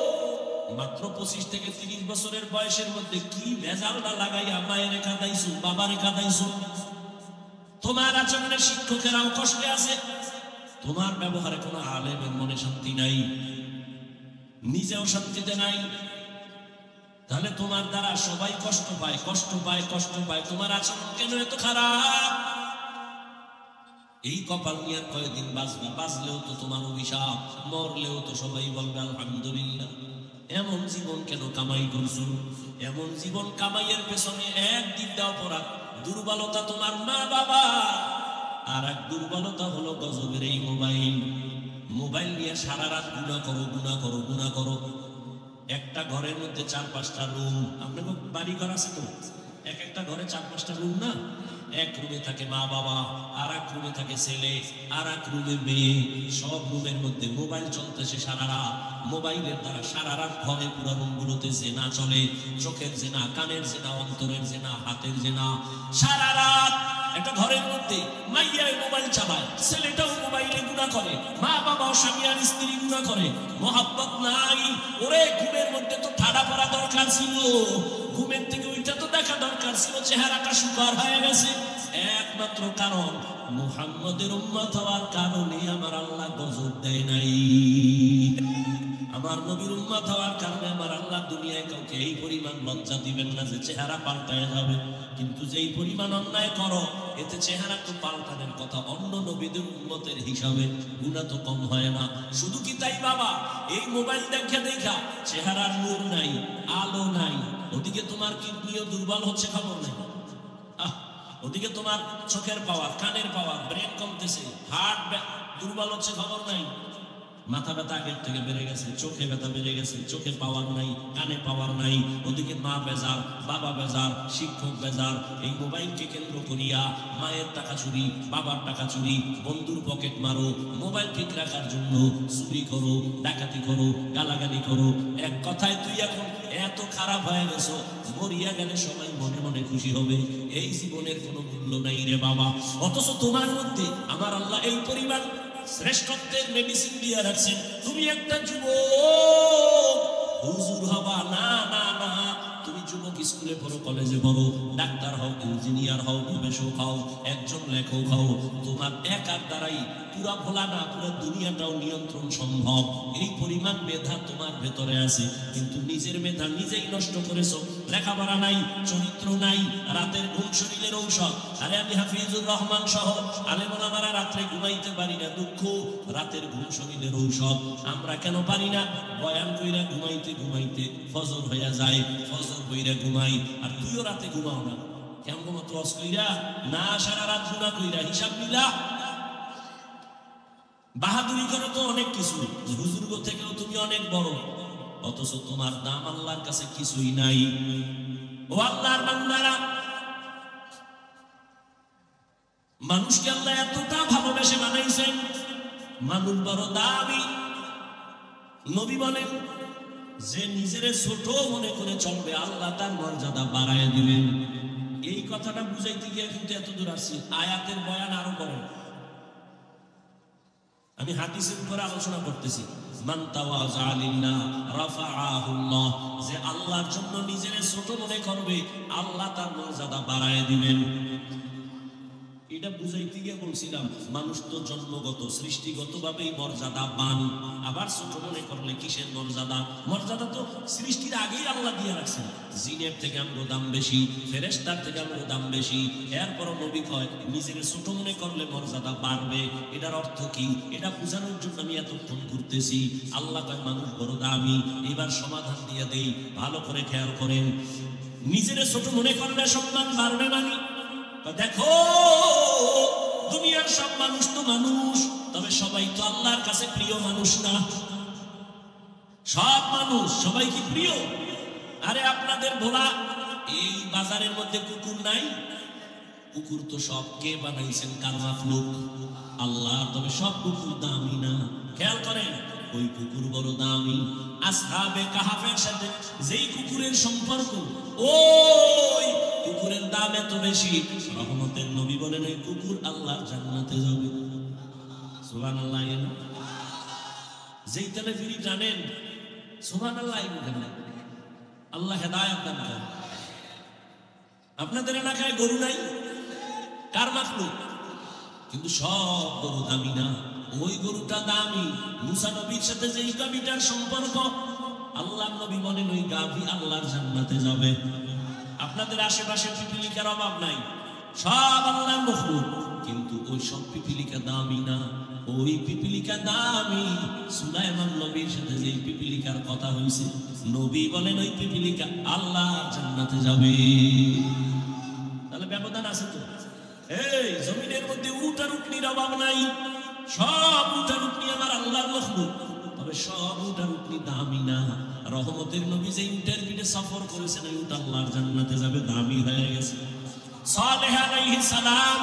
মাত্র 25 থেকে 30 বছরের বয়সের মধ্যে কি ভেজালটা লাগাইয়া মায়ের কাঁদাইছো, বাবার কাঁদাইছো। তোমার আচরণে শিক্ষকেরাও কষ্টে আছে, তোমার ব্যবহারে কোনো আলেমের মনে শান্তি নাই, নিজেও শান্তিতে নাই। তাহলে তোমার দ্বারা সবাই কষ্ট পায়, কষ্ট পায়, কষ্ট পায়। তোমার আচরণ কেন এত খারাপ? এই কপাল নিয়ে কয়েকদিন বাঁচবে, বাঁচলেও তো তোমার অভিশাপ, মরলেও তো সবাই বলবে আলহামদুলিল্লাহ। এমন জীবন কেন কামাই করছো? এমন জীবন কামাইয়ের পেছনে একদিকটা অপরাধ, দুর্বলতা তোমার মা বাবা, আর এক দুর্বলতা হলো গজবের এই মোবাইল। মোবাইল নিয়ে সারা রাত গুনাহ করো, গুনাহ করো, গুনাহ করো। একটা ঘরের মধ্যে 4-5টা রুম, আপনার বাড়ি ঘর আছে তো, এক একটা ঘরে 4-5টা রুম না? এক রুমে থাকে মা বাবা, আর এক রুমে থাকে ছেলে, আর এক রুমে মেয়ে। সব রুমের মধ্যে মোবাইল চলতেছে সারা রাত। মোবাইলের দ্বারা সারা রাত ঘরে পুরো রুমগুলোতে জেনা চলে, চোখের জেনা, কানের জেনা, অন্তরের জেনা, হাতের জেনা। সারা রাত একটা ঘরের মধ্যে মাইয়ায় মোবাইল চালায়, ছেলেটাও মোবাইলে গুনাহ করে, মা বাবাও স্বামী আর স্ত্রী গুনাহ করে। মোহাব্বত নাই। ওরে ঘুমের মধ্যে তো ঠাডা পড়া দরকার ছিল, ঘুমের থেকে ওইটা তো দেখা দরকার ছিল, চেহারাটা শুকার হয়ে গেছে। একমাত্র কারণ মুহাম্মদের উম্মত হওয়ার কারণে আমার আল্লাহ গজব দেয় নাই। আমার নবীর উম্মত হওয়ার কারণে আমার আল্লাহ দুনিয়ায় কাউকে এই পরিমাণ লজ্জা দিবেন না যে চেহারা পাল্টায় যাবে। কিন্তু যেই পরিমাণ অন্যায় করো, এতে চেহারা তো পাল্টানোর কথা, অন্য নবীদের উম্মতের হিসাবে গুনাহ তো কম হয় না। শুধু কি তাই বাবা, এই মোবাইল দেখা দেখা চেহারার নূর নাই, আলো নাই। ওদিকে তোমার কিডনিও দুর্বল হচ্ছে, খবর নেই। ওদিকে তোমার চোখের পাওয়ার, কানের পাওয়ার, ব্রেন কমতেছে, হার্ট দুর্বল হচ্ছে, খবর নাই। মাথা ব্যথা আগের থেকে বেড়ে গেছে, চোখে ব্যথা বেড়ে গেছে, চোখে পাওয়ার নাই, কানে পাওয়ার নাই। ওদিকে মা বেজার, বাবা বেজার, শিক্ষক বেজার। এই মোবাইলকে কেন্দ্র করিয়া মায়ের টাকা চুরি, বাবার টাকা চুরি, বন্ধুর পকেট মারো, মোবাইল ঠিক রাখার জন্য চুরি করো, ডাকাতি করো, গালাগালি করো। এক কথায় তুই এখন এত খারাপ হয়ে গেছো, মরিয়া গেলে সবাই মনে মনে খুশি হবে। এই জীবনের কোনো মূল্য নাই রে বাবা। অথচ তোমার মধ্যে আমার আল্লাহ এই পরিমাণ শ্রেষ্ঠত্বের মেডিসিন দিয়ে রাখছেন। তুমি একটা যুবক, হুজুর হবা না, না না, তুমি যুবক, স্কুলে পড়ো, কলেজে পড়ো, ডাক্তার হও, ইঞ্জিনিয়ার হও, গবেষক হও, একজন লেখক হও, তোমার একার দ্বারাই পুরা ভোলা না, পুরো দুনিয়াটাও নিয়ন্ত্রণ সম্ভব। এই পরিমাণ মেধা তোমার ভেতরে আছে, কিন্তু নিজের মেধা নিজেই নষ্ট করেছো। লেখাপড়া নাই, চরিত্র নাই, রাতের ঘুম শরীরের ঔষধ। আরে আমি হাফিজুর রহমান সহ আলেম ওলামারা রাত্রে ঘুমাইতে পারি না, দুঃখ। রাতের ঘুম শরীরের ঔষধ। আমরা কেন পারি না? বয়ান কইরা ঘুমাইতে ঘুমাইতে ফজর হইয়া যায়, ফজর কইরা ঘুমাই। আর তুইও রাতে ঘুমাও না, কেমন মতো ওয়াজ কইরা না, সারা রাত গুনাহ কইরা। হিসাব মিলা। বাহাদুরি করো তো অনেক কিছু, হুজুর থেকেও তুমি অনেক বড়, অথচ তোমার দাম আল্লাহর কাছে কিছুই নাই। ও আল্লাহর বান্দারা, মানুষকে আল্লাহ এতটা ভালোবেসে বানাইছেন, মানুষ বড় দামি। নবী বলেন যে নিজের ছোট মনে করে চলবে আল্লাহ তার মর্যাদা বাড়ায় দিবেন। এই কথাটা বুঝাইতে গিয়ে কিন্তু এত দূর আসছি। আয়াতের বয়ান আরো করেন, আমি হাদিসের উপরে আলোচনা করতেছি। মান তাওয়াযা লিল্লাহ রাফাআহুল্লাহ, যে আল্লাহর জন্য নিজের ছোট মনে করবে আল্লাহ তার মর্যাদা বাড়ায় দিবেন। এটা বুঝাইতে গিয়ে বলছিলাম মানুষ তো জন্মগত সৃষ্টিগতভাবেই মর্যাদাবান, আবার ছোট মনে করলে কিসের মর্যাদা? মর্যাদা তো সৃষ্টির আগেই আল্লাহ দিয়ে রাখছেন। জিনের থেকে আমগো দাম বেশি, ফেরেশতার থেকে আমগো দাম বেশি, এরপরও নবী কয় নিজের ছোট মনে করলে মর্যাদা বাড়বে। এটার অর্থ কি? এটা বোঝানোর জন্য আমি এতক্ষণ ঘুরতেছি। আল্লাহ কয় মানুষ বড় দামি। এবার সমাধান দিয়ে দেই, ভালো করে খেয়াল করেন। নিজের ছোট মনে করলে সম্মান বাড়বে মানে দেখো, দুনিয়ার সব মানুষ তো মানুষ, তবে সবাই তো আল্লাহর কাছে প্রিয় মানুষ না। সব মানুষ সবাই কি প্রিয়? আরে আপনাদের ভোলা এই বাজারের মধ্যে কুকুর নাই? কুকুর তো সব কে বানাইছেন? কার মাখলুক? আল্লাহ। তবে সব কুকুর দামি না। খেয়াল করেন, ওই কুকুর বড় দামি। আসহাবে কাহাফের সাথে যেই কুকুরের সম্পর্ক, ওই কুকুরের দাম এত বেশি। রহমতের নবী বলেন এই কুকুর আল্লাহর জান্নাতে যাবে। সুবহানাল্লাহ। যেই তেলে ফিরি জানেন, সুবহানাল্লাহ। আল্লাহ হেদায়েত দান করেন। আপনাদের এলাকায় গরু নাই? কার মাখলুক? কিন্তু সব গরু দামি না। ওই গরুটা দামি। মুসা নবীর সাথে যেই গাভীটার সম্পর্ক, আল্লাহর নবী বলেন ওই গাভী আল্লাহর জান্নাতে যাবে। আপনাদের আশেপাশে পিপিলিকার অভাব নাই, সব আল্লাহর মাখলুক, কিন্তু ওই সব পিপিলিকা দামি না। ওই পিপিলিকা দামি। সুলাইমান নবীর সাথে যেই পিপিলিকার কথা হয়েছে, নবী বলেন ওই পিপিলিকা আল্লাহর জান্নাতে যাবে। তাহলে ব্যবধান আছে তো। এই জমিনের মধ্যে উট আর উটনির অভাব নাই, সব উট আর উটনি আমার আল্লাহর মাখলুক, তবে সব উট আর উটনি দামি না। রহমতের নবী যে উটের পিঠে সফর করেছেন, ওই উট আল্লাহর জান্নাতে যাবে, দামি হয়ে গেছে। সালেহ আলাইহিস সালাম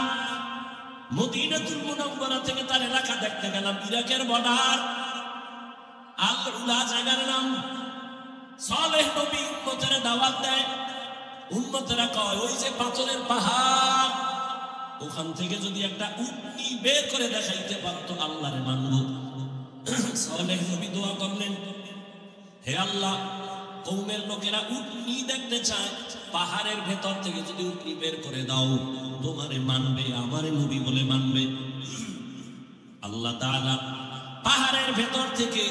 মদিনাতুল মুনাওয়ারা থেকে তার এলাকা দেখতে গেলাম, ইরাকের বর্ডার, আল উলা জায়গার নাম। সালেহ নবী উম্মতের দাওয়াত দেয়। উম্মতেরা কয় ওই যে পাথরের পাহাড়, ওখান থেকে যদি একটা উটনি বের করে দেখাইতে পারতো আল্লাহরে মানব। সালেহ নবী দোয়া করলেন, হে আল্লাহ, কওমের লোকেরা উটনি দেখতে চায়, পাহাড়ের ভেতর থেকে যদি উটনি বের করে দাও তোমারে মানবে, আমারে নবী বলে মানবে। আল্লাহ তাআলা পাহাড়ের ভেতর থেকে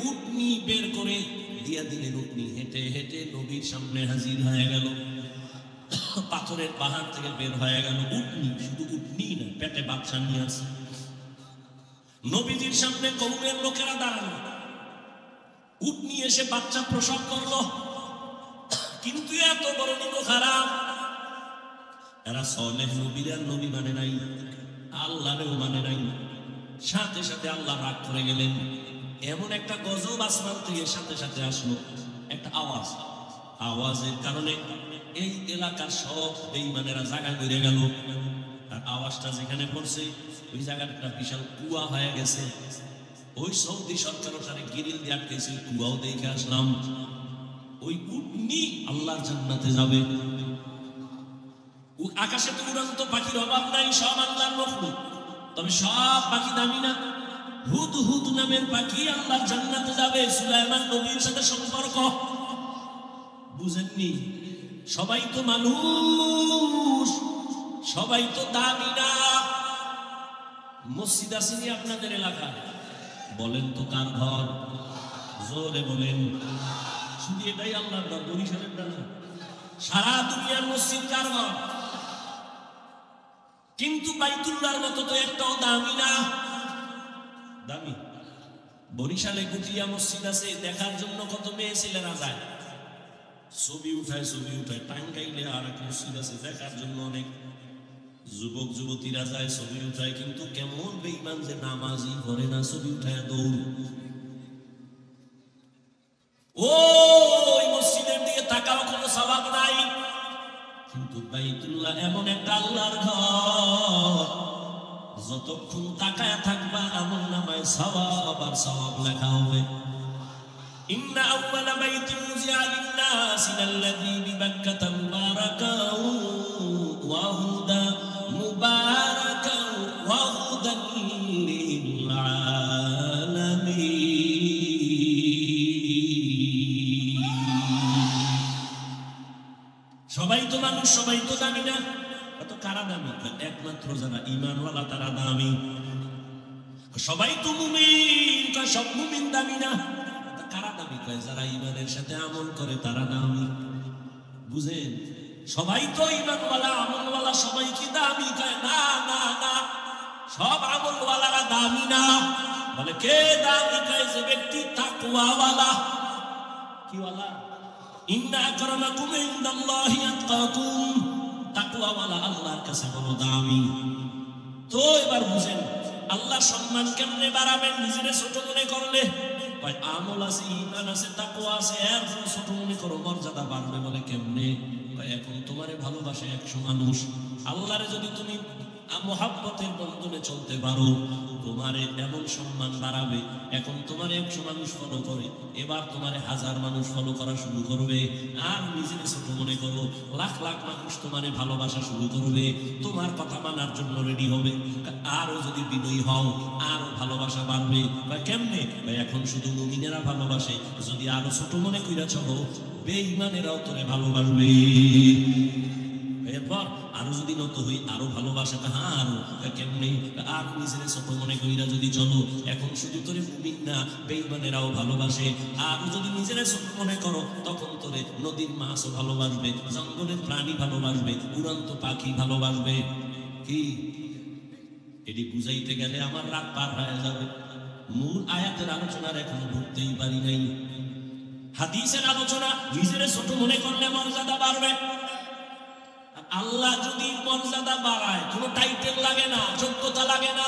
উটনি বের করে দিয়া দিলেন। উটনি হেঁটে হেঁটে নবীর সামনে হাজির হয়ে গেল। পাথরের পাহাড় থেকে বের হয়ে গেল উটনি। শুধু উটনি না, পেটে বাচ্চা নিয়ে আছে। নবীজির সামনে কওমের লোকেরা দাঁড়ানো। উটনি এসে বাচ্চা প্রসব করলো, কিন্তু এত বড় নিব খারাপ, এরা সালেহ নবীর আর নবী মানে নাই, আল্লাহরেও মানে নাই। সাথে সাথে আল্লাহ রাগ করে গেলেন। এমন একটা গজব আসমান থেকে সাথে সাথে আসলো, একটা আওয়াজ। আওয়াজের কারণে এই এলাকার সব বেঈমানেরা জায়গা ঘুরে গেল। আর আওয়াজটা যেখানে পড়ছে ওই জায়গাটা একটা বিশাল কুয়া হয়ে গেছে। ওই সৌদি সরকার ওখানে গিরিল দিয়ে আটকেছে, কুয়াও দেখে আসলাম। ওই উটনি আল্লাহর জান্নাতে যাবে। আকাশে তো উড়ন্ত পাখির অভাব নাই, সব আল্লাহর মাখলুক, তবে সব পাখি দামি না। হুদহুদ নামের পাখি আল্লাহর জান্নাতে যাবে। সুলাইমান নবীর সাথে সম্পর্ক বুঝেননি? সবাই তো মানুষ, সবাই তো দামি না। মসজিদ আসেনি আপনাদের এলাকায়? বলেন তো কার ঘর? জোরে বলেন। শুধু এটাই আল্লাহর ঘর, বরিশালের না। সারা দুনিয়ার মসজিদ কার ঘর? কিন্তু বাইতুল্লাহর মতো তো একটাও দামি না। দামি বরিশালে গুটিয়া মসজিদ আছে, দেখার জন্য কত মেয়ে ছেলেরা যায়, ছবি উঠায় ছবি উঠায়। টাঙ্গাইলে আর এক মসজিদ আছে, দেখার জন্য অনেক যুবক যুবতীরা যায়, ছবি উঠায়। কিন্তু কেমন বেঈমান যে নামাজি করে না, ছবি উঠায় দৌড়। ওই মসজিদের দিকে তাকাও, কোনো সওয়াব নাই। কিন্তু বাইতুল্লাহ এমন একটা আল্লাহর ঘর, যতক্ষণ তাকায়া থাকবা আমলনামায় সওয়াব আর সওয়াব লেখা হবে। ইন্না আউওয়ালা বাইতিন উযিআ লিন-নাসি লাল্লাযী বিবাক্কাতা মুবারাকান ওয়া হুদান লিল আলামিন। সবাই তো মানুষ, সবাই তো দামি না। কত কারা দামি? একমাত্র যারা ঈমানওয়ালা তারা দামি। সবাই তো মুমিন, কয় সব মুমিন দামি না। কারা দামি? কয় যারা ঈমানের সাথে আমল করে তারা দামি। বুঝেন? সবাই তো ঈমানওয়ালা আমলওয়ালা, সবাই কি দামি? কয় না না না, সব আমলওয়ালারা দামি না। বলে কে দামি? কয় যে ব্যক্তি তাকওয়াওয়ালা। কি ওয়ালা? ইন্না আকরামাকুম ইনদাল্লাহি আতকাকুম। তাকওয়াওয়ালা আল্লাহর কাছে বড় দামি। তো এবার বুঝেন আল্লাহ সম্মান কেমনে বাড়াবেন নিজেরে ছোট মনে করলে? কয় আমল আছে, ঈমান আছে, তাকওয়া আছে, এরপর ছোট মনে করো, মর্যাদা বাড়বে। বলে কেমনে? কয় এখন তোমারে ভালোবাসে 100 মানুষ, আল্লাহরে যদি তুমি মুহাব্বতের বন্ধনে চলতে পারো তোমারে এমন সম্মান বাড়াবে। এখন তোমারে 100 মানুষ ফলো করে, এবার তোমারে 1000 মানুষ ফলো করা শুরু করবে। আর নিজের ছোট মনে করো, লাখ লাখ মানুষ তোমারে ভালোবাসা শুরু করবে, তোমার কথা মানার জন্য রেডি হবে। আরো যদি বিনয়ী হও আরো ভালোবাসা বাড়বে। বা কেমনে? এখন শুধু মুমিনেরা ভালোবাসে, যদি আরো ছোট মনে কইরা চলো বেঈমানেরাও তোরে ভালোবাসবে। এরপর আরো যদি নত হই আরো ভালোবাসা। আরো কেমনে? আর নিজের ছোট মনে কইরা যদি চলো, এখন শুধু তোরে মুমিন না বেঈমানেরাও ভালোবাসে। আর যদি নিজের ছোট মনে করো তখন তোরে নদীর মাছও ভালোবাসবে, জঙ্গলের প্রাণী ভালোবাসবে, উড়ন্ত পাখি ভালোবাসবে। কি এটি বুঝাইতে গেলে আমার রাত পার হয়ে যাবে। মূল আয়াতের আলোচনার এখন ঢুকতেই পারি নাই। হাদিসের আলোচনা, নিজের ছোট মনে করলে মর্যাদা বাড়বে। আল্লাহ যদি মর্যাদা বাড়ায় কোনো টাইটেল লাগে না, যোগ্যতা লাগে না।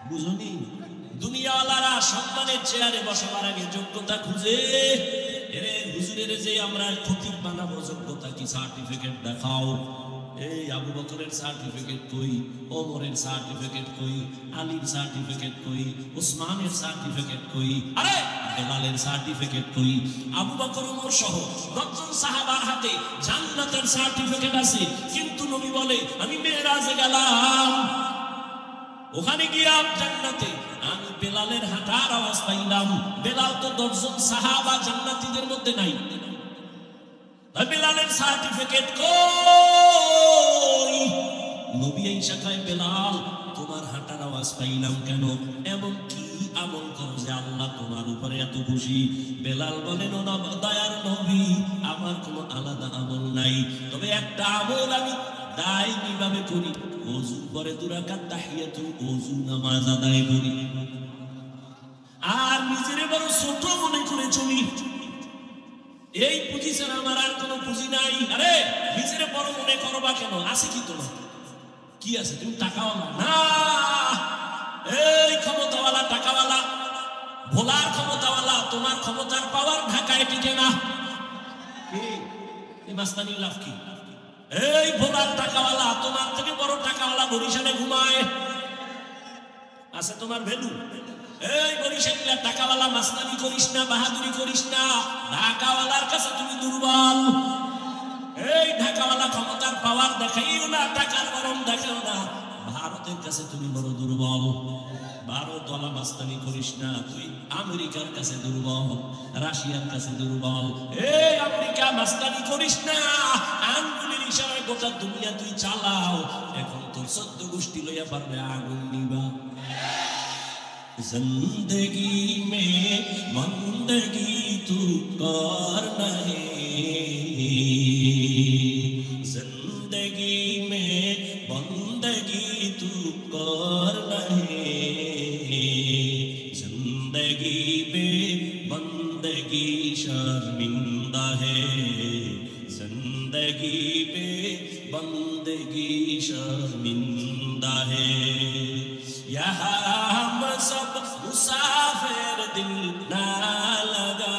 বুঝনি? দুনিয়াওয়ালারা সম্মানের চেয়ারে বসাবার আগে যোগ্যতা খুঁজে। এরে হুজুরের যে আমরা খতিব বানাবো, যোগ্যতা কি? সার্টিফিকেট দেখাও। এই আবু বকরের সার্টিফিকেট কই? ওমরের সার্টিফিকেট কই? আলীর সার্টিফিকেট কই? উসমানের সার্টিফিকেট কই? আরে বেলালের সার্টিফিকেট কই? আবু বকর ওমর সহ 10 জন সাহাবার হাতে জান্নাতের সার্টিফিকেট আছে, কিন্তু নবী বলে আমি মেরাজে গেলাম, ওখানে গিয়া জান্নাতে আমি বেলালের হাঁটার আওয়াজ পাইলাম। বেলাল তো 10 জন সাহাবা জান্নাতীদের মধ্যে নাই। বেলালের সার্টিফিকেট কই? নবী আয়েশা কয় বেলাল তোমার হাঁটার আওয়াজ পাইলাম কেন? এমন কি আমল করো যে আল্লাহ তোমার উপরে এত খুশি? বেলাল বলেন ও দয়ার নবী আমার কোনো আলাদা আমল নাই, তবে একটা আমল আমি দায়ী ভাবে করি। ওযু পরে 2 রাকাত তাহিয়াতুল ওযু নামাজ আদায় করি, আর নিজেরে বড় ছোট মনে করে চলি। এই পুঁজি ছাড়া আমার আর কোনো পুঁজি নাই। আরে নিজের বড় মনে করবা কেন? আছে কি তোমার? কি আছে? তুমি টাকাওয়ালা না? এই ক্ষমতাওয়ালা টাকাওয়ালা, ভোলার ক্ষমতাওয়ালা, তোমার ক্ষমতার পাওয়ার ঢাকায় টিকে না। এই মাস্তানি লাভ কি? এই ভোলার টাকাওয়ালা, তোমার থেকে বড় টাকাওয়ালা বরিশালে ঘুমায়, আছে তোমার ভ্যালু? এই বরিশালীরা টাকাওয়ালা, মাস্তানি করিস না, বাহাদুরি করিস না, ঢাকাওয়ালার কাছে তুমি দুর্বল। এই ঢাকাওয়ালা ক্ষমতার পাওয়ার দেখাইও না, টাকার গরম দেখাও না, ভারতের কাছে তুমি বড় দুর্বল। ভারতওয়ালা মাস্তানি করিস না, তুই আমেরিকার কাছে দুর্বল, রাশিয়ার কাছে দুর্বল। এই আমেরিকা মাস্তানি করিস না, আঙ্গুলের ইশারায় গোটা দুনিয়া তুই চালাও। এখন তোর 14 গোষ্ঠী লইয়া পারবে আগুন নিবা। जिंदगी में बंदगी तू करना है, जिंदगी में बंदगी तू करना है, जिंदगी में बंदगी शर्मिंदा है, जिंदगी में बंदगी शर्मिंदा है। यहाँ हम सब मुसाफिर दिल ना लगा,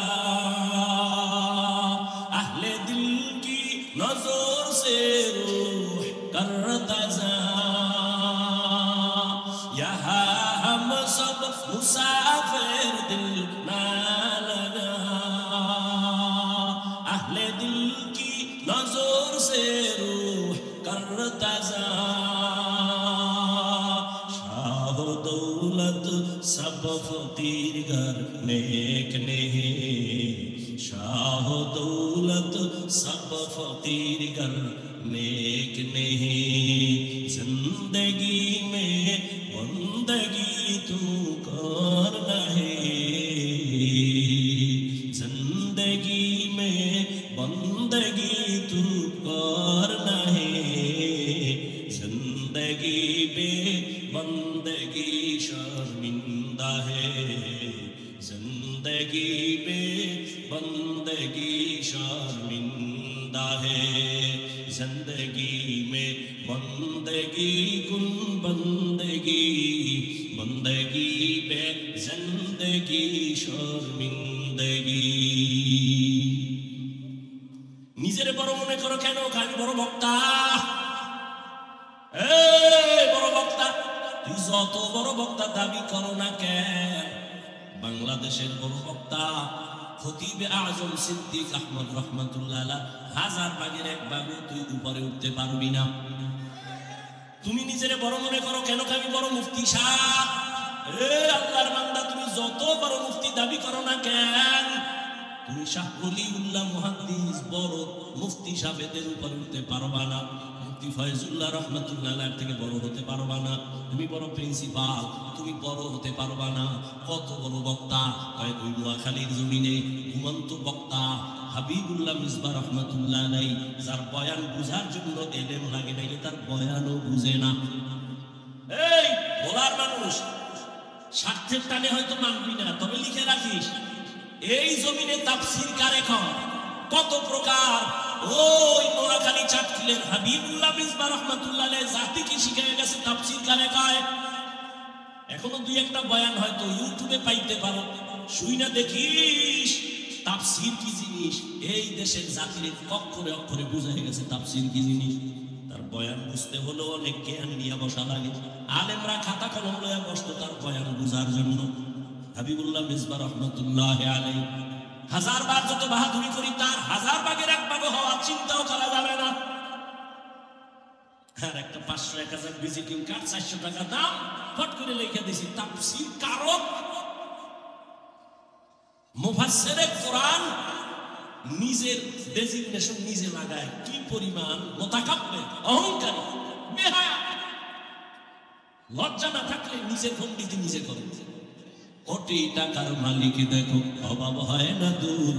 अहले दिल की नजर से रूह करता जा। मुर्तजा शाह दौलत सब फकीर घर नेक नहीं शाह दौलत सब फकीर घर नेक नहीं जिंदगी में बंदगी तू कर नहीं जिंदगी में बंदगी तू कर नहीं जिंदगी में बंदगी शर्मिंदा है जिंदगी में बंदगी शर्मिंदा है जिंदगी में बंदगी कुन बंदगी बंदगी पे जिंदगी शर्मिंदगी নিজের বড় মনে করো কেন আমি বড় বক্তা এই বড় বক্তা তুই যত বড় বক্তা দাবি করো না কেন বাংলাদেশের বড় বক্তা খতিবে আজম সিদ্দিক আহমদ রহমাতুল্লাহ আলাইহি হাজার ভাগের এক ভাগও তুই উপরে উঠতে পারবি না তুমি নিজেরে বড় মনে করো কেন আমি বড় মুফতি সাহেব আল্লাহর বান্দা তুমি যত বড় মুফতি দাবি করো না কেন তুমি শাহ ওলিউল্লাহ মুহাদ্দিস বড় মুফতি সাহেবদের উপরে উঠতে পারবা না মুফতি ফয়জুল্লাহ রহমাতুল্লাহ আলাইহি থেকে বড় হতে পারবা না তুমি বড় প্রিন্সিপাল তুমি বড় হতে পারবা না কত বড় বক্তা কয় ওই নোয়াখালীর জমিনে ঘুমন্ত বক্তা হাবিবুল্লাহ মিসবাহ রহমাতুল্লাহ আলাইহি যার বয়ান বুঝার জন্য এলেম লাগে না তার বয়ানও বুঝে না এই বলার মানুষ স্বার্থের টানে হয়তো মানবি না তবে লিখে রাখিস এই জমিনে তাফসীর কারে কয় কত প্রকার ওই নোয়াখালী চাটখিলের হাবিবুল্লাহ মিসবাহ রহমাতুল্লাহ আলাইহি জাতিকে শিখিয়ে গেছে তাফসীর কারে কয় এখনো দুই একটা বয়ান হয়তো ইউটিউবে পাইতে পারো শুইনা দেখিস তাফসীর কি জিনিস এই দেশের জাতির অক্ষরে অক্ষরে বুঝাই গেছে তাফসীর কি জিনিস তার বয়ান বুঝতে হলো অনেক জ্ঞান নিয়ে বসা লাগে আলেমরা খাতা কলম লয়ে বসতো তার বয়ান বুঝার জন্য হাবিবুল্লাহ মিসবাহ রহমাতুল্লাহ আলাইহি হাজার বার যত বাহাদুরি করি তার হাজার ভাগের এক ভাগ হওয়ার চিন্তাও করা যাবে না আর একটা 500-1000 ভিজিটিং কার্ড 400 টাকা দাম ফট করে লিখে দিছি তাফসীর কারক মুফাসসিরে কোরআন নিজের ডেজিগনেশন নিজে লাগায় কি পরিমাণ মুতাকাব্বির অহংকারী বেহায়া লজ্জা না থাকলে নিজের পণ্ডিতি নিজে করে কোটি টাকার মালিক দেখো অভাব হয় না দূর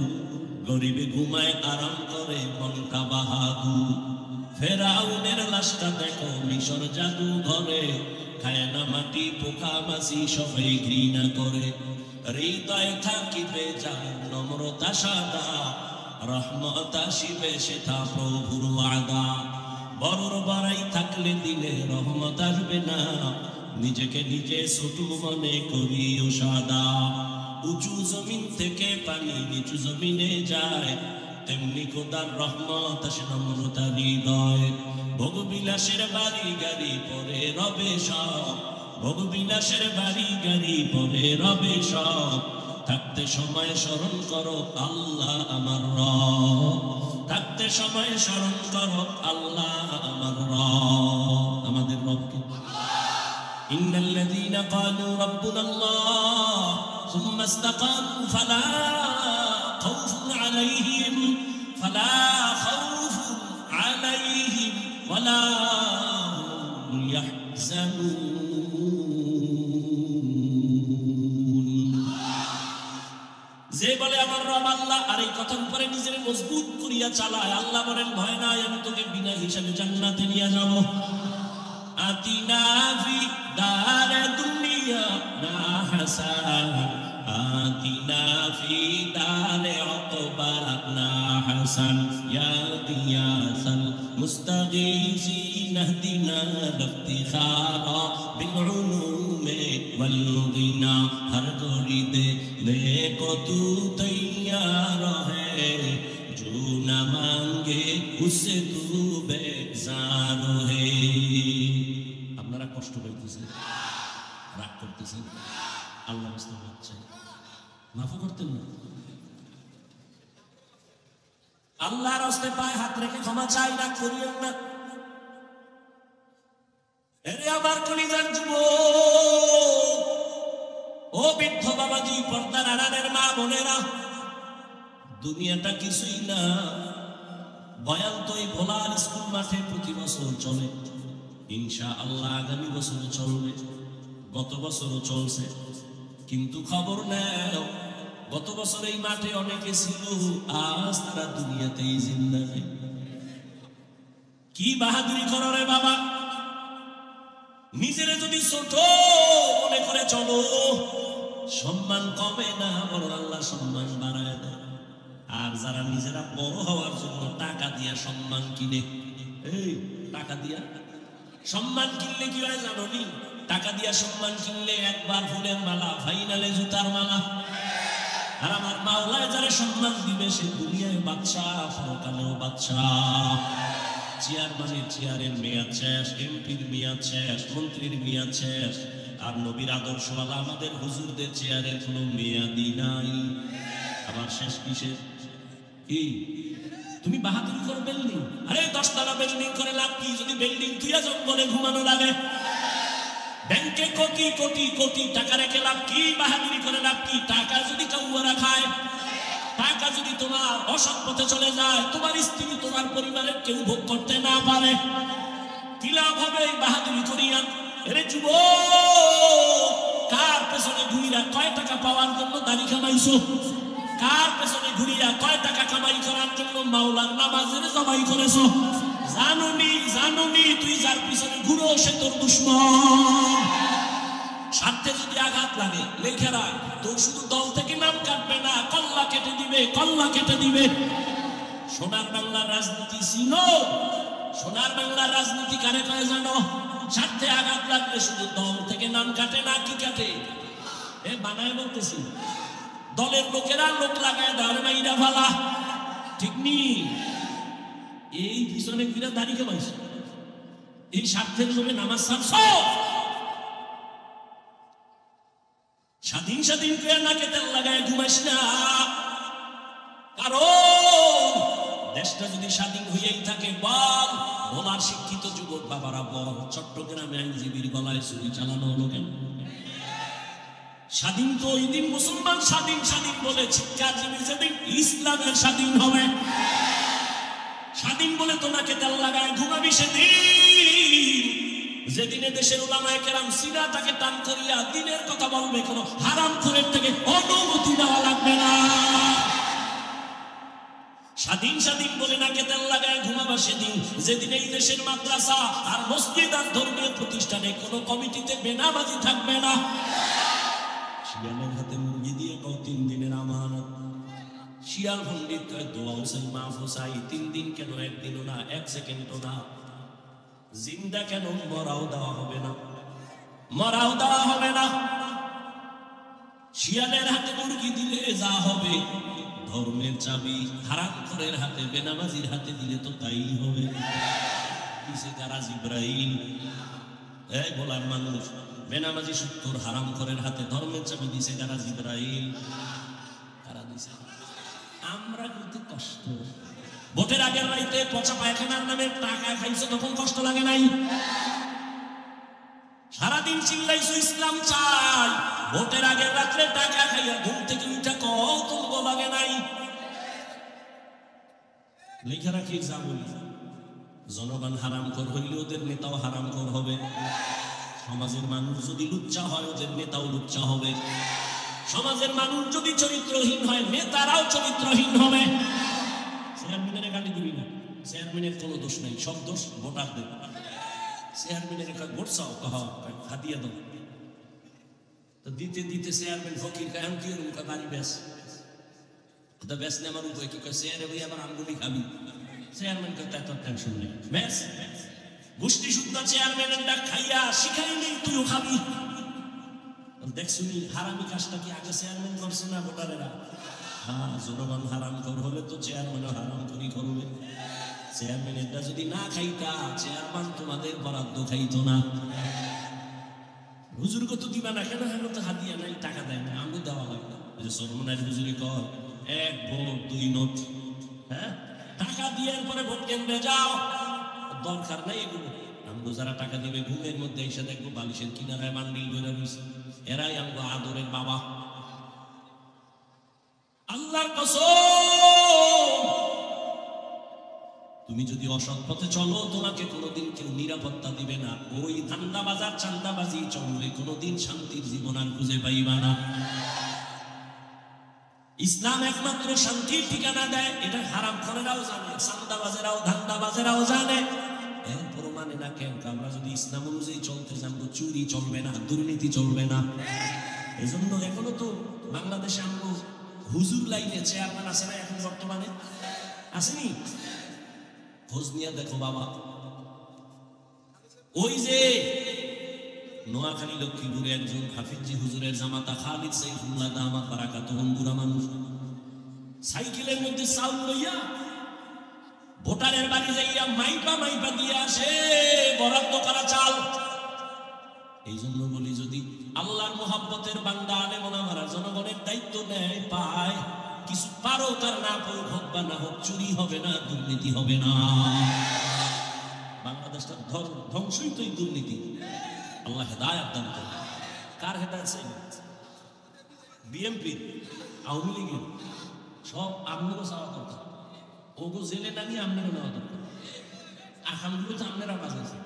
গরিবে ঘুমায় আরাম করে মনটা বাহাদুর ফেরাউনের লাশটা দেখো মিশর জাদু ঘরে খায় না মাটি পোকা মাছি সবাই ঘৃণা করে হৃদয় থাকিবে যার নম্রতা সাদা রহমত আসিবে সেটা প্রভুর ওয়াদা বড়র বাড়াই থাকলে দিলে রহমত আসবে না নিজেকে নিজে ছোট মনে করিও সাদা উঁচু জমিন থেকে পানি নিচু জমিনে যায় তেমনি খোদার রহমত আসে নম্রতা হৃদয় ভোগবিলাসের বাড়ি গাড়ি পরে রবে সব ভোগবিলাসের বাড়ি গাড়ি পরে রবে সব থাকতে সময় স্মরণ করো আল্লাহ আমার রব থাকতে সময় স্মরণ করো আল্লাহ আমার রব আমাদের রবকে ইন্নাল্লাযীনা ক্বালু রাব্বুনা আল্লাহ সুম্মা ইসতাকামু ফালা খাউফুন আলাইহিম ওয়ালা হুম ইয়াহজানুন যে বলে আমার রব আল্লাহ আর এই কথার উপরে নিজের মজবুত করিয়া চালায় আল্লাহ বলেন ভয় নাই আমি তোকে বিনা হিসাবে জান্নাতে নিয়ে যাব আতিনা ফি দারে দুনিয়া না হাসান আতিনা ফি দারে উকবা না হাসান ইয়া দিয়াসাল মুস্তাগীসিন ইহদিনা লিফতিখারা বিল উলুমে ওয়াল গিনা হর গরি দে देखो तू तैयार है जो न मांगे उससे तू बेजार है আপনারা কষ্ট পাইতেছেন রাগ করতেছেন আল্লাহ রাস্তায় হচ্ছে মাফ করতেন না আল্লাহর রাস্তায় পায়ে হাত রেখে ক্ষমা চাই না করিও না বৃদ্ধ বাবাজি, পর্দার আড়ালের মা বোনেরা, দুনিয়াটা কিছুই না। বয়ান তো এই ভোলার স্কুল মাঠে প্রতি বছর চলে, ইনশাআল্লাহ আগামী বছর চলবে। গত বছরও চলছে, কিন্তু খবর নেও গত বছর এই মাঠে অনেকে ছিল, আজ তারা দুনিয়াতেই জিন্দা নেই। কি বাহাদুরি করো রে বাবা, নিজের যদি ছোট মনে করে চলো, সম্মান কমে না, বড় আল্লাহ সম্মান বাড়ায় দেয়। আর যারা নিজেরা বড় হওয়ার জন্য টাকা দিয়া সম্মান কিনে, এই টাকা দিয়া সম্মান কিনলে কি হয় জানো নি? টাকা দিয়া সম্মান কিনলে একবার ফুলের মালা, ফাইনালে জুতার মালা। আর আমার মাওলায় যারা সম্মান দিবে সে দুনিয়ায় বাদশাহ, পরকালেও বাদশাহ। চেয়ারম্যানের চেয়ারের মেয়াদ শেষ, এমপির মেয়াদ শেষ, মন্ত্রীর মেয়াদ শেষ, আর নবীর আদর্শওয়ালা আমাদের হুজুরদের চেয়ারের কোনো মেয়াদই নাই। আবার শেষ কিসের? কি তুমি বাহাদুরি করো বিল্ডিং? আরে 10 তলা বিল্ডিং করে লাভ কি যদি বিল্ডিং তুইয়া জঙ্গলে ঘুমানো লাগে? ব্যাংকে কোটি কোটি কোটি টাকা রেখে লাভ কি? বাহাদুরি করে লাভ কি? টাকা যদি কাউয়ারা খায়, টাকা যদি তোমার অসৎ পথে চলে যায়, তোমার স্ত্রী তোমার পরিবারের কেউ ভোগ করতে না পারে, কি লাভ হবে বাহাদুরি করিয়া? এরে যুবক, কার পেছনে ঘুরিয়া কয় টাকা পাওয়ার জন্য দাড়ি কামাইছো? কার পেছনে ঘুরিয়া কয় টাকা কামাই করার জন্য মাওলার নামাজের জবাই করেছো? জানুনি তুই যার পিছনে ঘুরো সে তোর দুশমন। স্বার্থে যদি আঘাত লাগে লেখেরা তোর শুধু দল থেকে নাম কাটবে না, কল্লা কেটে দিবে, কল্লা কেটে দিবে। সোনার বাংলার রাজনীতি চিনো? সোনার বাংলার রাজনীতি কারে কয় জানো? স্বার্থে আঘাত লাগলে শুধু দল থেকে নাম কাটে না, কি কাটে? এ বানায় বলতেছি, দলের লোকেরা লোক লাগায় দেওয়ার মাইরা ফালা, ঠিক নি? এই পিছনে ঘুরে দাঁড়িয়ে পাইছে, এই স্বার্থের জন্য নামাজ ছাড়ছ। স্বাধীন স্বাধীন করে নাকে তেল লাগায় ঘুমাইস না, কারণ দেশটা যদি স্বাধীন হইয়াই থাকে, বল বলার শিক্ষিত যুবক বাবারা বল, চট্টগ্রামে আইনজীবীর গলায় ছুরি চালানো হলো কেন? স্বাধীন তো ওই দিন মুসলমান স্বাধীন স্বাধীন বলে চিৎকার দিবে যেদিন ইসলামের স্বাধীন হবে। স্বাধীন বলে তোমাকে তেল লাগায় ঘুমাবি সেদিন যেদিনে দেশের উলামায়ে কেরাম সিনাটাকে টান করিয়া দিনের কথা বলবে, কোনো হারামখোরের থেকে অনুমতি দেওয়া লাগবে না। স্বাধীন স্বাধীন বলে নাকে তেল লাগায় ঘুমাবা সেদিন যেদিন এই দেশের মাদ্রাসা আর মসজিদ আর ধর্মীয় প্রতিষ্ঠানে কোনো কমিটিতে বেনাবাজি থাকবে না। শিয়ালের হাতে মুরগি দিয়ে কও 3 দিনের আমানত। শিয়াল পণ্ডিত কয় দোয়া হোসেন মাহফুসাই 3 দিন কেন, 1 দিনও না, 1 সেকেন্ডও না। জিন্দা কেন? মরাও দেওয়া হবে না, মরাও দেওয়া হবে না। শিয়ালের হাতে মুরগি দিলে যা হবে, ধর্মের চাবি হারামখোরের হাতে, বেনামাজির হাতে দিলে তো তাই হবে। কিসে যারা জিব্রাইল, এই বলার মানুষ, বেনামাজি সত্তর হারামখোরের হাতে ধর্মের চাবি দিছে যারা জিব্রাইল, তারা দিছে। আমরা কিন্তু কষ্ট, ভোটের আগের রাইতে পচা পায়খানার নামে টাকা খাইছো, তখন কষ্ট লাগে নাই? সারাদিন চিল্লাইছো ইসলাম চাই, ভোটের আগের রাত্রে টাকা খাইয়া ঘুম থেকে উঠা কত লাগে নাই? লেখা রাখি যা বলি, জনগণ হারামখোর হইলে ওদের নেতাও হারামখোর হবে। সমাজের মানুষ যদি লুচ্চা হয় ওদের নেতাও লুচ্চা হবে। সমাজের মানুষ যদি চরিত্রহীন হয় নেতারাও চরিত্রহীন হবে। চেয়ারম্যানের গালি দিবি না, চেয়ারম্যানের কোনো দোষ নাই, সব দোষ ভোটারদের। চেয়ারম্যানের ভোট চাও, হাতিয়ে দাও, তো দিতে দিতে চেয়ারম্যান ফকির কায়ন কি বাড়ি ব্যাস ব্যাস নেই আমার উপায় কি কয়, চেয়ারে বই আবার আঙ্গুলি খাবি। চেয়ারম্যান কথা এত টেনশন নেই, ব্যাস গোষ্ঠী শুদ্ধ চেয়ারম্যানের ডাক খাইয়া শিখাই নেই তুইও খাবি। দেখছুনি হারামি কাজটা কি আগে চেয়ারম্যান করছে না ভোটারেরা? হ্যাঁ, জনগণ হারাম কর হলে তো চেয়ারম্যানও হারাম করি করবে। চেয়ারম্যানেরটা যদি না খাইতা, চেয়ারম্যান তোমাদের বরাদ্দ খাইতো না। হুজুর কত দিবা না কেন? হ্যাঁ তো হাতিয়া নাই, টাকা দেয় না, আমি দেওয়া লাগবে। সরমনার হুজুরে কর 1 ভোট 2 নোট, হ্যাঁ টাকা দিয়ে পরে ভোট কেন্দ্রে যাও, দরকার নাই এগুলো। আমগো যারা টাকা দিবে ঘুমের মধ্যে এসে দেখবো বালিশের কিনারায় মান্ডিল ধরে রয়েছে, এরাই আমগো আদরের বাবা। কসম, তুমি যদি অসৎ পথে চলো তোমাকে কোনোদিন কেউ নিরাপত্তা দিবে না। ওই ধান্দাবাজার চান্দাবাজি চললে কোনোদিন শান্তির জীবন আর খুঁজে পাইবা না। ইসলাম একমাত্র শান্তির ঠিকানা দেয়, এটা হারাম খোরেরাও জানে, চান্দাবাজেরাও ধান্দাবাজেরাও জানে, এরপরও মানে না কেন? আমরা যদি ইসলাম অনুযায়ী চলতে জানবো, চুরি চলবে না, দুর্নীতি চলবে না। এই জন্য এখনো তো বাংলাদেশে আমরা হুজুর লাইনে চেয়ারম্যান আছে না, এখন বর্তমানে আসেনি? খোঁজ নিয়ে দেখো বাবা, ওই যে নোয়াখালী লক্ষ্মীপুরে একজন হাফিজি হুজুরের জামাতা খালিদ সাইফুল্লাহ দামাত বারাকাতুহুম, বুড়া মানুষ, সাইকেলের মধ্যে চাউল লইয়া ভোটারের বাড়ি যাইয়া মাইপা মাইপা দিয়ে আসে বরাদ্দ করা চাল। এই জন্য বলি, যদি আল্লাহর মোহাব্বতের বান্দা আলেম ওলামারা জনগণের দায়িত্ব নেয়, পায়, কিছু পারো কার না পারো, হোক বা না হোক, চুরি হবে না, দুর্নীতি হবে না। বাংলাদেশটা ধ্বংসই তো এই দুর্নীতি। আল্লাহ হেদায়েত দান করে। কার হেদায়েত চাই? বিএনপি, আওয়ামী লীগের, সব আপনারও চাওয়া দরকার। ওগো জেলে না নিয়ে আপনারও নেওয়া দরকার। আসামগুলো তো আপনারা বাজাইছে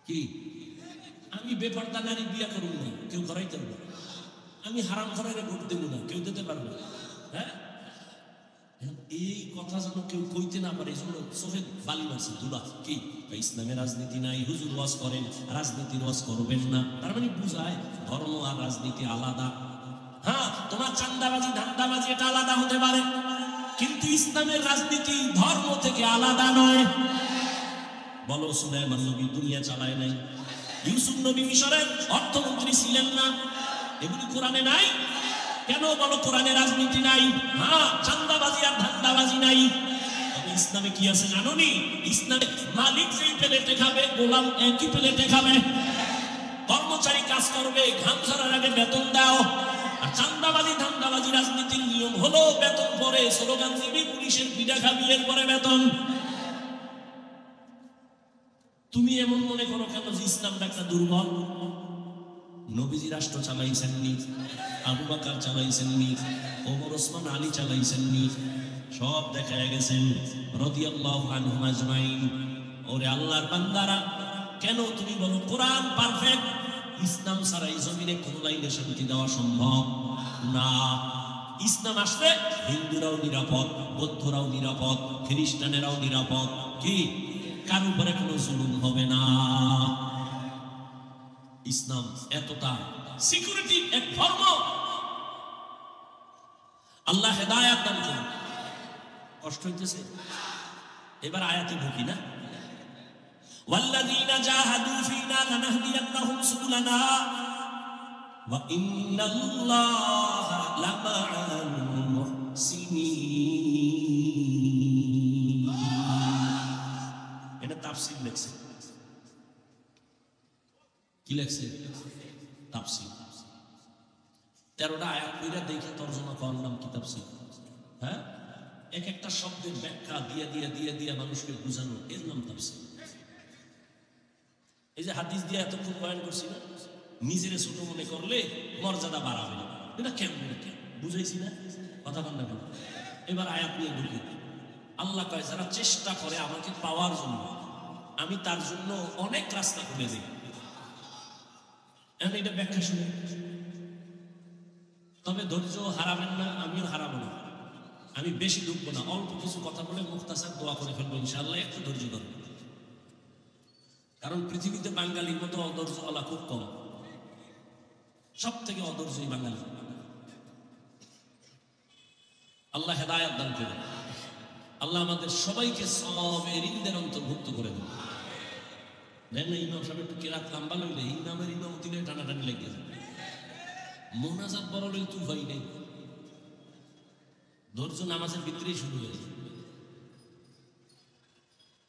কি? আমি বেপরদা নারী বিয়া করব না, কেউ করাইতে পারবে। আমি হারাম ঘরের ভোট দেব না, কেউ দিতে পারবে। হ্যাঁ, এই কথা যেন কেউ কইতে না পারে, এই জন্য চোখে বালি মারছে দুলা। কি ইসলামের রাজনীতি নাই, হুজুর ওয়াজ করেন, রাজনীতির ওয়াজ করবেন না, তার মানে বুঝায় ধর্ম আর রাজনীতি আলাদা। হ্যাঁ, তোমার চান্দাবাজি ধান্দাবাজি এটা আলাদা হতে পারে, কিন্তু ইসলামের রাজনীতি ধর্ম থেকে আলাদা নয়। বলো, সুলাইমান নবী দুনিয়া চালায় নাই? ইউসুফ নবী মিশরের অর্থমন্ত্রী ছিলেন না? এগুলি কোরআনে নাই কেন? বলো, কোরআনে রাজনীতি নাই, হ্যাঁ, চান্দাবাজি আর ধান্দাবাজি নাই। তবে ইসলামে কি আছে জানো নি? ইসলামে মালিক যেই প্লেটে খাবে, গোলাম একই প্লেটে খাবে। কর্মচারী কাজ করবে, ঘাম ঝরার আগে বেতন দাও। আর চান্দাবাজি ধান্দাবাজি রাজনীতির নিয়ম হলো বেতন পরে, স্লোগান দিবি, পুলিশের পিঠা খাবি, এরপরে বেতন। তুমি এমন মনে করো কেন যে ইসলামটা একটা দুর্বল? নবীজি রাষ্ট্র চালাইছেননি, আবু বকর চালাইছেননি, ওমর ওসমান আলী চালাইছেননি, সব দেখায় গেছেন রাদিয়াল্লাহু আনহুম আজমাইন। ওরে আল্লাহর বান্দারা, কেন তুমি বলো কোরআন পারফেক্ট? ইসলাম ছাড়া এই জমিনে কোনো লাইনে শান্তি দেওয়া সম্ভব না। ইসলাম আসলে হিন্দুরাও নিরাপদ, বৌদ্ধরাও নিরাপদ, খ্রিস্টানেরাও নিরাপদ। কি? কার উপরে কোনো জুলুম হবে না। ইসলাম এতটা সিকিউরিটি এক ধর্ম। আল্লাহ হেদায়েত দান করুন। কষ্ট হইতেছে? এবার আয়াতে ঢুকি না? ওয়াল্লাযীনা জাহাদু ফীনা লানাহদিয়ান্নাহুম সুবুলানা ওয়া ইন্নাল্লাহা লামাআল মুহসিনিন। এটা তাফসীর লেখছে। কি লেখছে? তাফসীর। 13টা আয়াত কইরা দেখে তরজমা করার নাম কি তাফসীর? হ্যাঁ, এক একটা শব্দের ব্যাখ্যা দিয়ে দিয়ে দিয়ে দিয়ে মানুষকে বোঝানো, এর নাম তাফসীর। এই যে হাদিস দিয়ে এতক্ষণ বয়ান করছি না, নিজেরে ছোট মনে করলে মর্যাদা বাড়াবে না, এটা কেমন বুঝাইছি না? কথা বল না কেন? এবার আয়াত নিয়ে ঢুকি। আল্লাহ কয়, যারা চেষ্টা করে আমাকে পাওয়ার জন্য, আমি তার জন্য অনেক রাস্তা খুলে দিই। এটা ব্যাখ্যা শুনে, তবে ধৈর্য হারাবেন না, আমিও হারাবো না। আমি বেশি ঢুকবো না, অল্প কিছু কথা বলে মুখতাসার দোয়া করে ফেলবো ইনশাআল্লাহ। একটু ধৈর্য ধরবো, কারণ পৃথিবীতে বাঙালির মতো অধৈর্যওয়ালা খুব কম। সব থেকে অধৈর্যই বাঙালি। আল্লাহ হেদায়েত দান করুন। আল্লাহ আমাদের সবাইকে সওয়াবের ঋণের অন্তর্ভুক্ত করে দেন। দেন না, ইমাম সাহেব একটু কেরাত লম্বা লইলে ইমামের ইমামতি নিয়ে টানাটানি লেগে যায়। মোনাজাত বড় লইলে তুই ভয় নেই, ধৈর্য নামাজের ভিতরেই শুরু হয়ে যায়।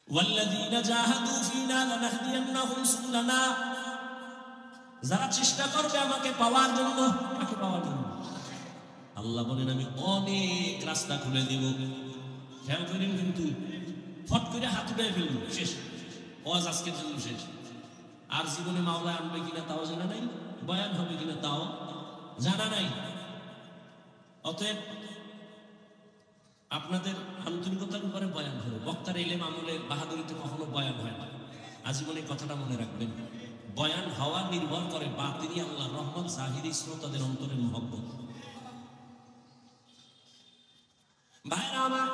ওয়াল্লাযীনা জাহাদু ফীনা লানাহদিয়ান্নাহুম সুবুলানা, যারা চেষ্টা করবে আমাকে পাওয়ার জন্য, আমাকে পাওয়ার জন্য, আল্লাহ বলেন আমি অনেক রাস্তা খুলে দেব। খেয়াল করেন, কিন্তু ফট করে হাত উঠে ফেলবো, শেষ ওয়াজ আজকের জন্য শেষ। আর জীবনে মাওলা আনবে কিনা তাও জানা নাই, বয়ান হবে কিনা তাও জানা নাই। অতএব আপনাদের আন্তরিকতার উপরে বয়ান হলো। বক্তার এলেম আমলের বাহাদুরিতে কখনো বয়ান হয় না। আজীবনে কথাটা মনে রাখবেন, বয়ান হওয়া নির্ভর করে বাতিনি আল্লাহ রহমত, জাহিরি শ্রোতাদের অন্তরের মহব্বত। ভাইরা আমার,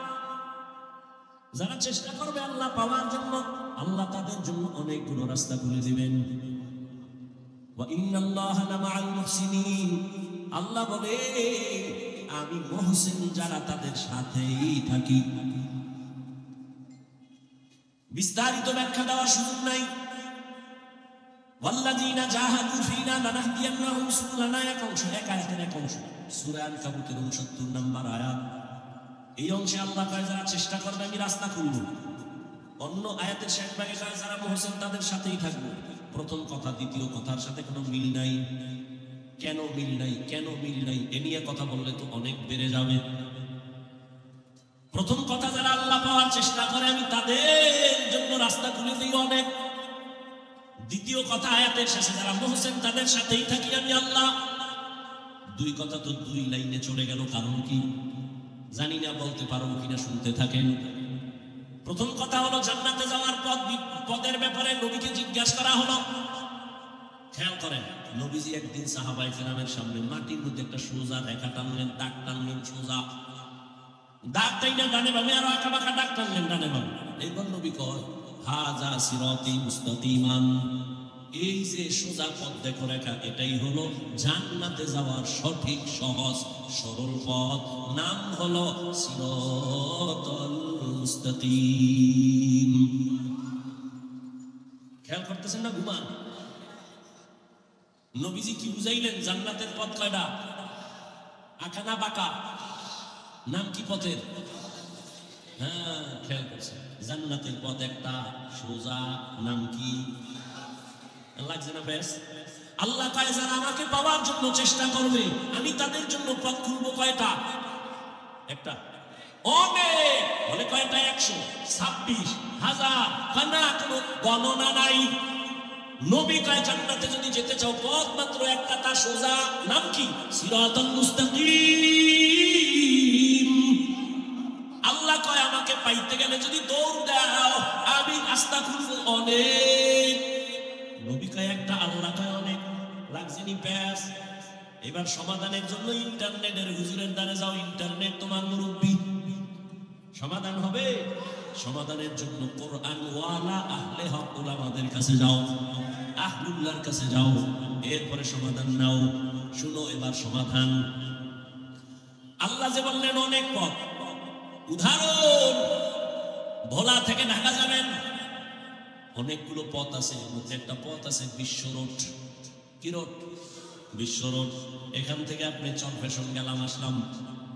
যারা চেষ্টা করবে আল্লাহ পাওয়ার জন্য, আল্লাহ তাদের জন্য অনেকগুলো রাস্তা খুলে দিবেন। ওয়া ইন্নাল্লাহা লামাআল মুহসিনিন, আল্লাহ বলে আমি মুহসিন যারা তাদের সাথেই থাকি। বিস্তারিত ব্যাখ্যা দেওয়ার সুযোগ নাই। ওয়াল্লাযীনা জাহাদু ফীনা লানাহদিয়ান্নাহুম সুবুলানা, এক অংশ, এক আয়াতের এক অংশ, সূরা আনকাবুতের 69 নম্বর আয়াত। এই অংশে আল্লাহ কয় যারা চেষ্টা করবে আমি রাস্তা খুলব। অন্য আয়াতের শেষ ভাগে কয় যারা মুহসিন তাদের সাথেই থাকবো। প্রথম কথা দ্বিতীয় কথার সাথে কোনো মিল নাই। কেন মিল নাই? কেন মিল নাই এ নিয়ে কথা বললে তো অনেক বেড়ে যাবে। প্রথম কথা, যারা আল্লাহ পাওয়ার চেষ্টা করে আমি তাদের জন্য রাস্তা খুলে দিই অনেক। দ্বিতীয় কথা, আয়াতের শেষে যারা মুহসিন তাদের সাথেই থাকি আমি আল্লাহ। দুই কথা তো দুই লাইনে চলে গেল, কারণ কি জানি না, বলতে পারো কিনা শুনতে থাকেন। প্রথম কথা হলো জান্নাতে যাওয়ার পথের ব্যাপারে নবীকে জিজ্ঞাসা করা হলো। খেয়াল করেন, নবীজি একদিন সাহাবায়ে কেরামের সামনে মাটির মধ্যে একটা সোজা রেখা টানলেন, দাগ টানলেন, সোজা দাগ টাইনা ডানে বামে আরো আঁকা বাঁকা দাগ টানলেন ডানে বামে। এইবার নবী কয় হাযা সিরাতি মুস্তাকিমান, এই যে সোজা পথ দেখো রেখা, এটাই হলো জান্নাতে যাওয়ার সঠিক সহজ সরল পথ। নাম হলো সিরাতুল মুস্তাকিম। খেয়াল করতেছেন না? ঘুমান। নবীজি কি বুঝাইলেন? জান্নাতের পথ কয়টা? আঁকা না বাঁকা? নাম কি পথের? হ্যাঁ, খেয়াল করছেন, জান্নাতের পথ একটা সোজা, নাম কি? লাগছে না? বেশ। আল্লাহ কয় যারা আমাকে পাওয়ার জন্য চেষ্টা করবে আমি তাদের জন্য পথ খুলবো। কয়টা? একটা। অনেক বলে কয়টা? 126,000। না, কোনো গণনা নাই। নবী কয় জান্নাতে যদি যেতে চাও পথ মাত্র একটা, তা সোজা। নাম কি? সিরাতুল মুস্তাকিম। আল্লাহ কয় আমাকে পাইতে গেলে যদি দৌড় দাও আমি রাস্তা খুলবো অনেক। নবী কয় একটা, আল্লাহ কয় অনেক। লাগছেনি? ব্যাস। এবার সমাধানের জন্য ইন্টারনেটের হুজুরের দ্বারে যাও। ইন্টারনেট তোমার মুরব্বী। সমাধান হবে? সমাধানের জন্য কোরআন ওয়ালা আহলে হক উলামাদের কাছে যাও, আহলুল্লাহর কাছে যাও, এরপরে সমাধান নাও। শুনো এবার সমাধান। আল্লাহ যে বললেন অনেক পথ, উদাহরণ ভোলা থেকে ঢাকা যাবেন, অনেকগুলো পথ আছে। এর মধ্যে একটা পথ আছে বিশ্ব রোড। কি রোড? বিশ্ব রোড। এখান থেকে আপনি চরফেশন গেলাম, আসলাম।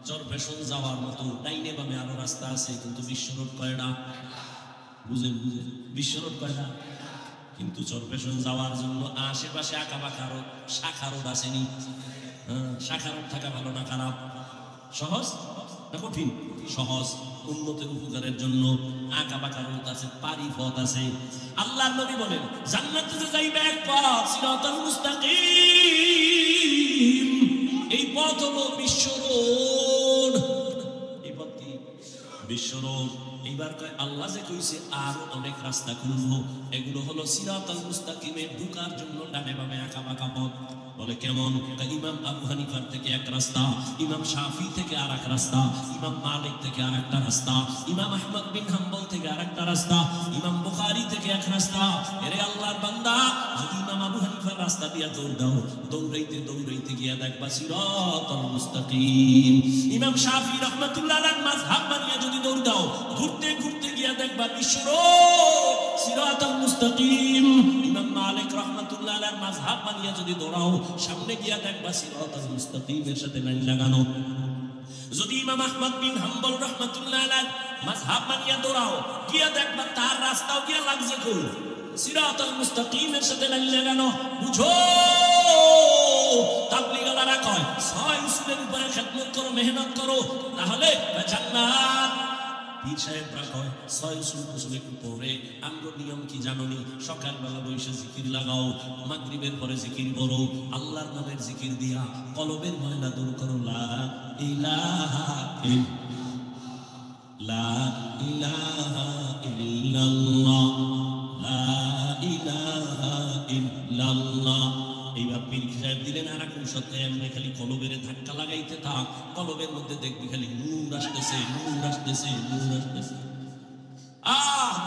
চরফেশন যাওয়ার মতো ডাইনে বামে আরো রাস্তা আছে, কিন্তু বিশ্ব রোড কয়টা? বুঝেন? বিশ্ব রোড কয়টা? কিন্তু চরফেশন যাওয়ার জন্য আশেপাশে আঁকা বাঁকা আরো শাখা রোড আসেনি? শাখা রোড থাকা ভালো না খারাপ? সহজ না কঠিন? সহজ। উন্নতের উপকারের জন্য আঁকা বাঁকা রোড আছে, পারি পথ আছে। আল্লাহর নবী বলেন জান্নাতে যে যাইবে এক পথ, সিরাতুল মুস্তাকিম। এই পথ হলো বিশ্ব রোড। এই পথ কি? বিশ্ব রোড। এইবার কয় আল্লাহ যে কইছে আরো অনেক রাস্তা খুলবো, এগুলো হলো সিরাতুল মুস্তাকিমে ঢোকার জন্য ডানে বামে আঁকা বাঁকা পথ। বলে কেমন? ইমাম আবু হানিফার থেকে এক রাস্তা, ইমাম শাফি থেকে আর এক রাস্তা, ইমাম মালিক থেকে আর একটা রাস্তা, ইমাম আহমদ বিন হাম্বল থেকে আর একটা রাস্তা, ইমাম বুখারী থেকে এক রাস্তা। এরে আল্লাহর বান্দা, যদি ইমাম আবু হানিফার রাস্তা দিয়া দৌড় দাও, দৌড়াইতে দৌড়াইতে গিয়া দেখবা সিরাতুল মুস্তাকিম। ইমাম শাফি রাহমাতুল্লাহ আলাইহির মাযহাব মানিয়া যদি দৌড় দাও, ঘুরতে ঘুরতে গিয়া দেখবা বিশ্ব রোড, সিরাতুল মুস্তাকিম। ইমাম মালিক রাহমাতুল্লাহ আলাইহির মাযহাব মানিয়া যদি দৌড়াও, সামনে গিয়া দেখবা সিরাতুল মুস্তাকিমের সাথে লাইন লাগানো। যদি ইমাম আহমদ বিন হাম্বল রাহমাতুল্লাহ আলাইহি মাযহাব মানিয়া দৌড়াও, গিয়া দেখবা তার রাস্তাও গিয়া লাগছে কই? সিরাতুল মুস্তাকিমের সাথে লাইন লাগানো। বুঝো, তাবলীগীরা কয় 6 উসুলের উপরে খেদমত করো, মেহনত করো, তাহলে জান্নাত পীর সাহেবরা কয় 6 উসুল কুসুল একটু পড়ে। আমগো নিয়ম কি জানোনি? সকালবেলা বসে জিকির লাগাও, মাগরিবের পরে জিকির করো, আল্লাহর নামের জিকির দিয়া কলবের ময়লা দূর করো। লা ইলাহা লা ইলাহা ইল্লাল্লাহ, লা ইলাহা ইল্লাল্লাহ। এইবার পীর সাহেব দিলেন আর এখন সত্যি এমনি খালি কলবের ধাক্কা লাগাইতে থাক, কলবের মধ্যে দেখবি খালি নূর আসতেছে, নূর আসতেছে, নূর আসতেছে।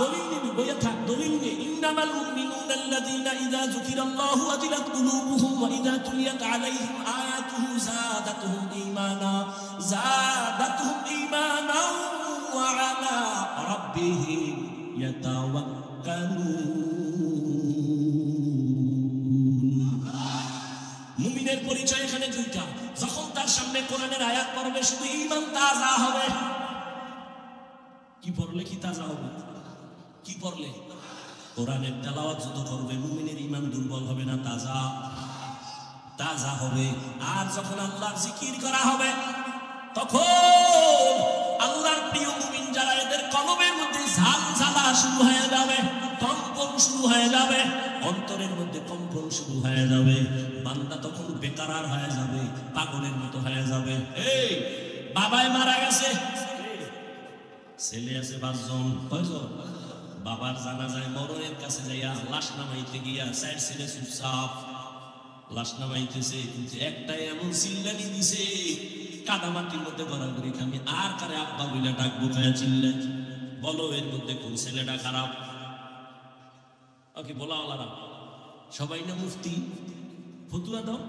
দলিল নিবি, বইয়া থাক, দলিল নে। ইন্নামাল মুমিনুনা আল্লাযীনা ইযা যুকিরাল্লাহু ওয়াজিলাত কুলুবুহুম ওয়া ইযা তুলিয়াত আলাইহিম আয়াতুহু যাদাতুহুম ঈমানা, যাদাতুহুম ঈমানা ওয়া আলা রাব্বিহিম ইয়াতাওয়াক্কালুন। মুমিনের পরিচয় এখানে দুইটা। যখন তার সামনে কোরআনের আয়াত পড়বে শুধু ঈমান তাজা হবে। কি পড়লে কি তাজা হবে? কি পড়লে? কোরআনের তেলাওয়াত যত করবে মুমিনের ঈমান দুর্বল হবে না, তাজা তাজা হবে। আর যখন আল্লাহর জিকির করা হবে তখন আল্লাহর প্রিয় মুমিন যারা, এদের কলবের মধ্যে ঝালঝালা শুরু হয়ে যাবে, কম্পন শুরু হয়ে যাবে, অন্তরের মধ্যে কম্পন শুরু হয়ে যাবে। বান্দা তখন বেকারার হয়ে যাবে, পাগলের মতো হয়ে যাবে। এই বাবায় মারা গেছে, ছেলে আছে 5 জন, কয়জন? বাবার জানাজায় মরণের কাছে যাইয়া লাশ নামাইতে গিয়া সাইড ছেলে চুপচাপ লাশ নামাইতেছে, কিন্তু একটাই এমন চিল্লানি দিছে, কাদামাটির মধ্যে গড়াগড়ি খামি। আর কারে আব্বা বইলা ডাকবো খায়া চিল্লা? বলো এর মধ্যে কোন ছেলেটা খারাপ? ওকে বলা ওলারা সবাই না মুফতি, ফতুয়া দাও।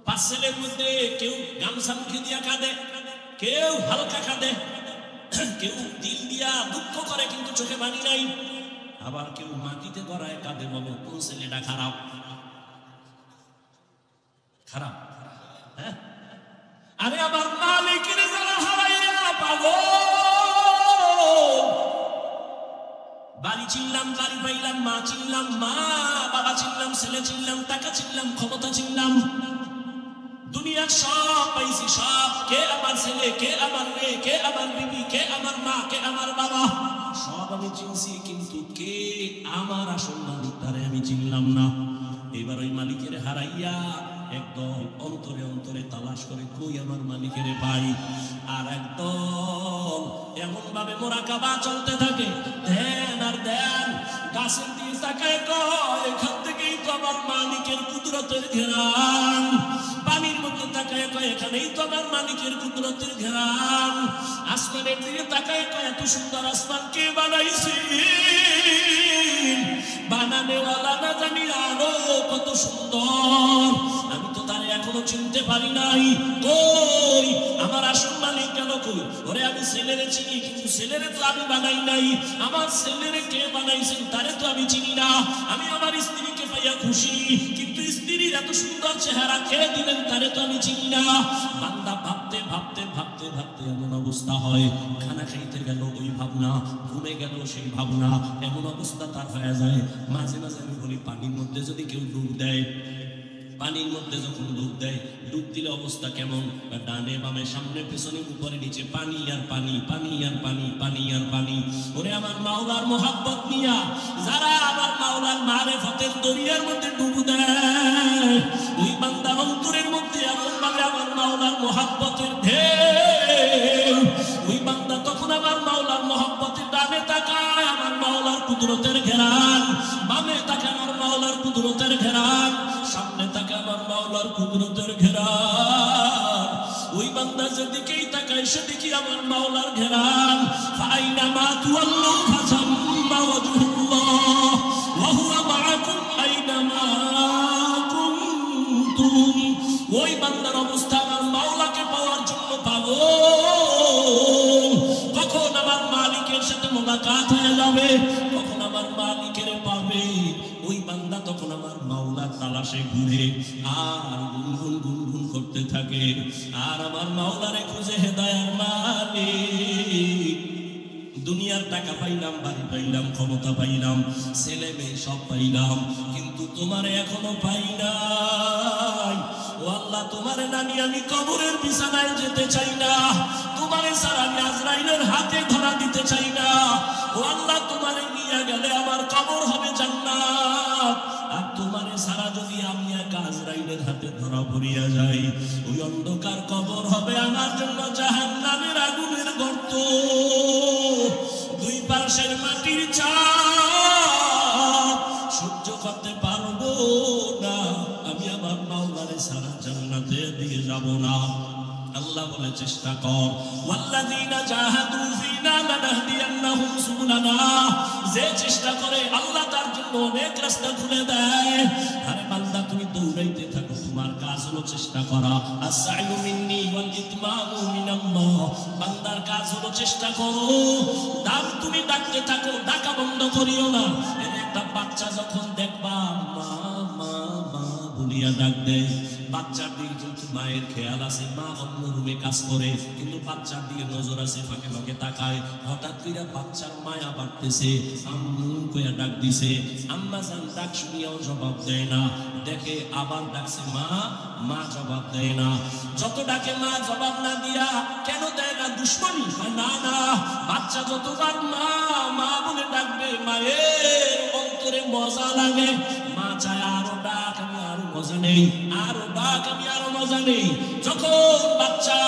5 ছেলের মধ্যে কেউ গামছা মুখে দিয়া কাঁদে, কেউ হালকা কাঁদে, কেউ দিল দিয়া দুঃখ করে কিন্তু চোখে পানি নাই, আবার কেউ মাটিতে গড়ায় কাঁদে। বলো কোন ছেলেটা খারাপ? খারাপ? হ্যাঁ। আরে আমার মালিকের যারা হারাইয়া পাগল, বাড়ি চিনলাম, বাড়ি পাইলাম, মা চিনলাম, মা বাবা চিনলাম, ছেলে চিনলাম, টাকা চিনলাম, ক্ষমতা চিনলাম, দুনিয়ার সব পাইছি, সব। কে আমার ছেলে, কে আমার মেয়ে, কে আমার বিবি, কে আমার মা, কে আমার বাবা, সব আমি চিনছি, কিন্তু কে আমার আসল মালিক তারে আমি চিনলাম না। এবার ওই মালিকের হারাইয়া একদম অন্তরে অন্তরে তালাশ করে কই আমার মালিকের পাই। আর একদম এমন ভাবে মোরাকাবা চলতে থাকে, ধ্যান আর ধ্যান, গাছের দিয়ে তাকায় কয় এখান থেকেই তো আমার মালিকের কুদরতের ঘেরান, পানির মধ্যে তাকায় কয় এখানেই তো আমার মালিকের কুদরতের ঘেরান, আসমানের দিকে তাকায় কয় এত সুন্দর আসমান কে বানাইছে, বানানেওয়ালা না জানি আরো কত সুন্দর, আমি তো তারে এখনো চিনতে পারি নাই। কই আমার আসল মালিক গেল কই? ওরে আমি ছেলেরে চিনি, কিন্তু ছেলেরে তো আমি বানাই নাই। আমার ছেলেরে কে বানাইছেন তারে তো আমি চিনি না। আমি আমার স্ত্রীকে পাইয়া খুশি, কিন্তু স্ত্রীর এত সুন্দর চেহারা কে দিলেন তারে তো আমি চিনি না। বান্দা ভাবতে ভাবতে ভাবতে ভাবতে এমন অবস্থা হয়, খানা খাইতে গেল ওই ভাবনা, ঘুমে গেল সেই ভাবনা, এমন অবস্থা তার হয়ে যায়। মাঝে মাঝে আমি বলি পানির মধ্যে যদি কেউ ডুব দেয়, পানির মধ্যে যখন ডুব দেয়, ডুব দিলে অবস্থা কেমন? ডানে বামে সামনে পেছনে উপরে নিচে পানি আর পানি, পানি আর পানি, পানি আর পানি। ওরে আমার মাওলার মোহাব্বত নিয়া যারা আমার মাওলার মারেফতের দরিয়ার মধ্যে ডুব দেয়, ওই বান্দার অন্তরের মধ্যে এমন ভাবে আমার মাওলার মোহাব্বতের ঢেউ, ওই বান্দা তখন আমার মাওলার মোহাব্বতের ডানে তাকায় আমার মাওলার কুদরতের ঘেরান, বামে তাকায় আমার মাওলার কুদরতের ঘেরান, সামনে তাকে আমার মাওলার কুদরতের ঘেরান। ওই বান্দা যেদিকেই তাকায় সেদিকে আমার মাওলার ঘেরান। ফাইনামা তুওয়াল্লু ফাসাম্মা ওয়াজহুল্লাহ ওয়া হুয়া মাআকুম আইনামা কুনতুম। ওই বান্দার অবস্থা আমার মাওলাকে পাওয়ার জন্য পাগল। কখন আমার মালিকের সাথে মোলাকাত হয়ে যাবে, কখন আমার মালিকের পাবে, ওই বান্দা তখন আমার মাওলার তালাশে ঘুরে আর গুনগুন গুনগুন করতে থাকে, আর আমার মাওলারে খুঁজে হেদায়ার মালিক। দুনিয়ার টাকা পাইলাম, বাড়ি পাইলাম, ক্ষমতা পাইলাম, ছেলে মেয়ে সব পাইলাম, কিন্তু তোমারে এখনো পাই নাই। ও আল্লাহ, তোমারে না নিয়ে আমি কবরের বিছানায় যেতে চাই না। তোমার তোমারে ছাড়া আমি আজরাইলের হাতে ধরা দিতে চাই না। ও আল্লাহ, তোমারে নিয়ে গেলে আমার কবর হবে জান্নাত, আর তোমারে ছাড়া যদি আমি একা আজরাইলের হাতে ধরা পড়িয়া যাই, ওই অন্ধকার কবর হবে আমার জন্য জাহান্নামের আগুনের গর্ত। দুই পাশের মাটির চাপ সহ্য করতে পারবো না, আমি আমার মাওলারে ছাড়া জান্নাতে দিয়ে যাব না। আল্লাহ বলে চেষ্টা কর, ওয়াল্লাযীনা জাহাদু ফীনা লানাহদিয়ান্নাহুম সুবুলানা। যে চেষ্টা করে আল্লাহ তার জন্য অনেক রাস্তা খুলে দেয়। আরে বান্দা, তুমি দৌড়াইতে থাকো, তোমার কাজ হলো চেষ্টা করা। আস-সাইয়ু মিন্নি ওয়াল ইতমামু মিনাল্লাহ। বান্দার কাজ হলো চেষ্টা করো। তুমি ডাকতে থাকো, ডাকা বন্ধ করিও না। একটা বাচ্চা যখন দেখবা মা মা মা বলিয়া ডাক দেয়, বাচ্চার দিকে কিন্তু মায়ের খেয়াল আছে, মা অন্য রুমে কাজ করে, কিন্তু বাচ্চার দিকে নজর আছে, ফাঁকে ফাঁকে তাকায়। হঠাৎ করে বাচ্চার মায়া বাড়তেছে, আম্মু কইয়া ডাক দিছে, আম্মা জান ডাক শুনিয়াও জবাব দেয় না। দেখে আবার ডাকছে মা, মা জবাব দেয় না। যত ডাকে মা জবাব না দিয়া, কেন দেয় না? দুশ্মনী? না না, বাচ্চা যতবার মা মা বলে ডাকবে, মায়ের অন্তরে মজা লাগে। মা চায় আরো ডাক, আমি আরো মজা নেই, আরো ডাক, আমি আরো মজা নেই। যখন বাচ্চা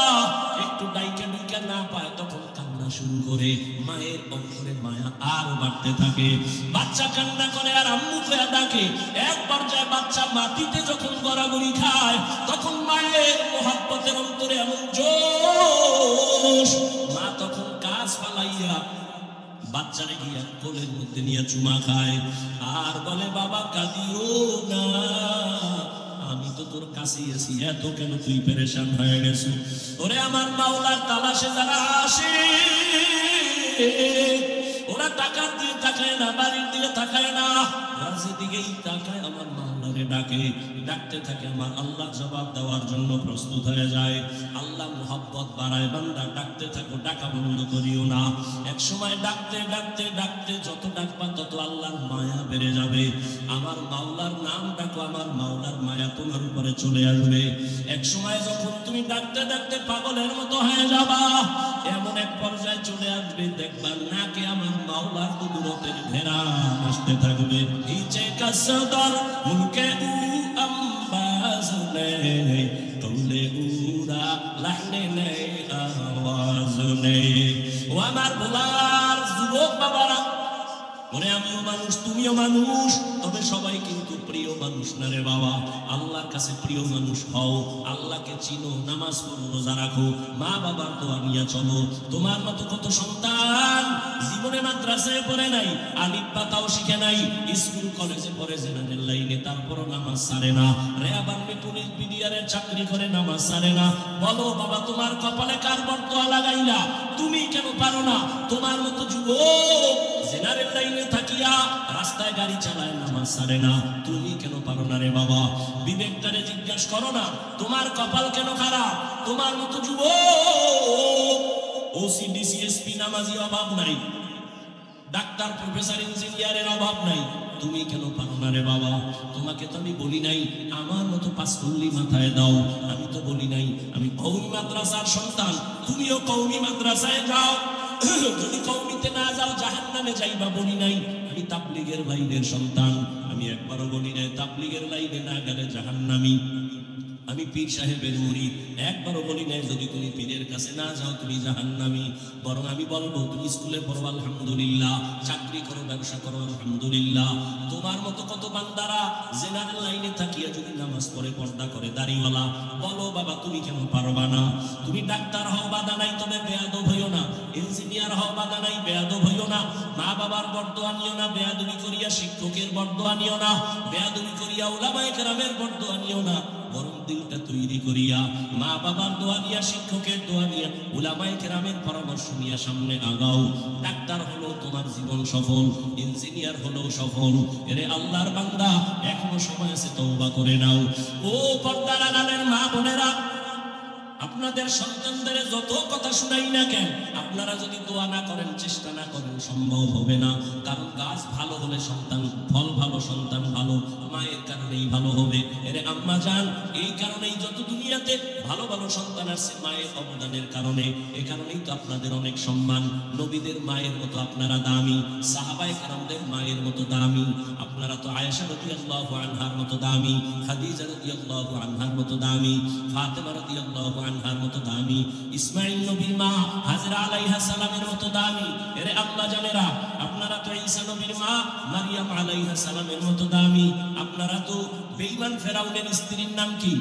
একটু ডাইকে ডুইকে না পায়, তখন কান্না শুরু করে। মায়ের অন্তরে মায়া আরো বাড়তে থাকে। বাচ্চা কান্না করে আর আম্মু কইয়া ডাকে। এক পর্যায়ে বাচ্চা মাটিতে যখন গড়াগড়ি খায়, তখন মায়ের মোহাব্বতের অন্তরে এমন জোশ, মা তখন কাজ ফালাইয়া বাচ্চারে গিয়া কোলের মধ্যে নিয়ে চুমা খায় আর বলে, বাবা কাঁদিও না, আমি তো তোর কাছে আছি, এত কেন তুই পেরেশান হয়ে গেছো? ওরে আমার মাওলার তালাশে যারা আসে, ওরা টাকার দিয়ে তাকায় না, বাড়ির দিকে তাকায় না, ওরা যেদিকেই তাকায় আমার মাওলারে ডাকে। ডাকতে থাকে, আমার আল্লাহ জবাব দেওয়ার জন্য প্রস্তুত হয়ে যায়। আল্লাহ মুহাব্বত বাড়ায়, বান্দা ডাকতে থাকো, ডাকা বন্ধ করিও না। এক সময় ডাকতে ডাকতে ডাকতে যত ডাকবা তত আল্লাহর মায়া বেড়ে যাবে। আমার মাওলার নাম ডাকো, আমার মাওলার মায়া তোমার উপরে চলে আসবে। এক সময় যখন তুমি ডাকতে ডাকতে পাগলের মতো হয়ে যাবা, এমন এক পর্যায়ে চলে আসবে, দেখবা নাকে আমার মাওলার কুদরতের ঘেরা আসতে থাকবে। নিচে কাসদর মুলকে উ আম্বাজ নেই, কৌলে উরা লাহনে নেই, আওয়াজ নেই। ও আমার ভোলার যুবক বাবারা, ওরে আমিও মানুষ, তুমিও মানুষ, তবে সবাই কিন্তু প্রিয় মানুষ না রে বাবা। আল্লাহর কাছে প্রিয় মানুষ হও, আল্লাহকে চিনো, নামাজ পড়ো, রোজা রাখো, মা বাবার দোয়া নিয়ে চলো। তোমার মতো কত সন্তান জীবনে মাদ্রাসায় পড়ে নাই, আলিফ বা তাও শিখে নাই, স্কুল কলেজে পড়ে জেনারেল লাইনে, তারপরও নামাজ ছাড়ে না। রেয়া বান্নি পুলিশ বিডিআরের চাকরি করে, নামাজ ছাড়ে না। বলো বাবা, তোমার কপালে কার বরদোয়া লাগাইলা? তুমি কেন পারো না? তোমার মতো যুবক জেনারেল লাইনে থাকিয়া রাস্তায় গাড়ি চালায়, নামাজ ছাড়ে না, তুমি কেন পারো না রে বাবা? বিবেকটারে জিজ্ঞাসা করো না, তোমার কপাল কেন খারাপ? তোমার মতো যুবক ওসি ডিসি এসপি নামাজি অভাব নাই, ডাক্তার প্রফেসর ইঞ্জিনিয়ারের অভাব নাই, তুমি কেন পারো না রে বাবা? তোমাকে তো আমি বলি নাই আমার মতো পাঁচকল্লি মাথায় দাও, আমি তো বলি নাই আমি কওমি মাদ্রাসার সন্তান, তুমিও কওমি মাদ্রাসায় যাও। যদি কওমিতে না যাও জাহান্নামে যাইবা, বলি নাই আমি তাবলীগের লাইনের সন্তান, আমি একবারও বলি নাই তাবলীগের লাইনে না গেলে জাহান্নামী। আমি পীর সাহেবের মুরিদ, একবারও বলি নাই যদি তুমি পীরের কাছে না যাও তুমি জাহান্নামী। বরং আমি বলবো তুমি স্কুলে পড়ো আলহামদুলিল্লাহ, চাকরি করো, ব্যবসা করো আলহামদুলিল্লাহ। তোমার মতো কত বান্দারা জেনারেল লাইনে থাকিয়া যদি নামাজ পড়ে, পর্দা করে, দাড়িওয়ালা, বলো বাবা তুমি কেন পারবা না? তুমি ডাক্তার হও বাধা নাই, তবে বেয়াদব হইও না। ইঞ্জিনিয়ার হও বাধা নাই, বেয়াদব হইও না। মা বাবার বরদোয়া নিও না, বেয়াদবি করিয়া শিক্ষকের বরদোয়া নিও না, বেয়াদবি করিয়া উলামায়ে কেরামের বরদোয়া নিও না। বরং দিলটা তৈরি করিয়া মা বাবার দোয়া নিয়া, শিক্ষকের দোয়া নিয়া, উলামায়ে কেরামের পরামর্শ নিয়ে সামনে আগাও। ডাক্তার হলো তোমার জীবন সফল, ইঞ্জিনিয়ার হলো সফল। এরে আল্লাহর বান্দা, এখনো সময় আছে, তওবা করে নাও। ও পর্দার আড়ালের মা বোনেরা, আপনাদের সন্তানদের যত কথা শুনাই না কেন, আপনারা যদি দোয়া না করেন, চেষ্টা না করেন, সম্ভব হবে না। কারণ গাছ ভালো হলে সন্তান, ফল ভালো, সন্তান ভালো, মায়ের কারণেই ভালো হবে। এরে আম্মা জান, এই কারণেই যত দুনিয়াতে ভালো ভালো সন্তান আছে মায়ের অবদানের কারণে। এই কারণেই তো আপনাদের অনেক সম্মান। নবীদের মায়ের মতো আপনারা দামি, সাহাবায়ে কেরামদের মায়ের মতো দামি। আপনারা তো আয়েশা রাদিয়াল্লাহু আনহার মতো দামি, খাদিজা রাদিয়াল্লাহু আনহার মতো দামি, ফাতেমা রাদিয়াল্লাহু আনহার মতো দামি, ইসমাঈল নবীর মা হাজরা আলাইহিস সালামের মতো দামি। এরে আম্মা জানেরা, আপনারা তো ঈসা নবীর মা মারইয়াম আলাইহিস সালামের মতো দামি। আপনারা তো বেঈমান ফেরাউনের স্ত্রীর নাম কি?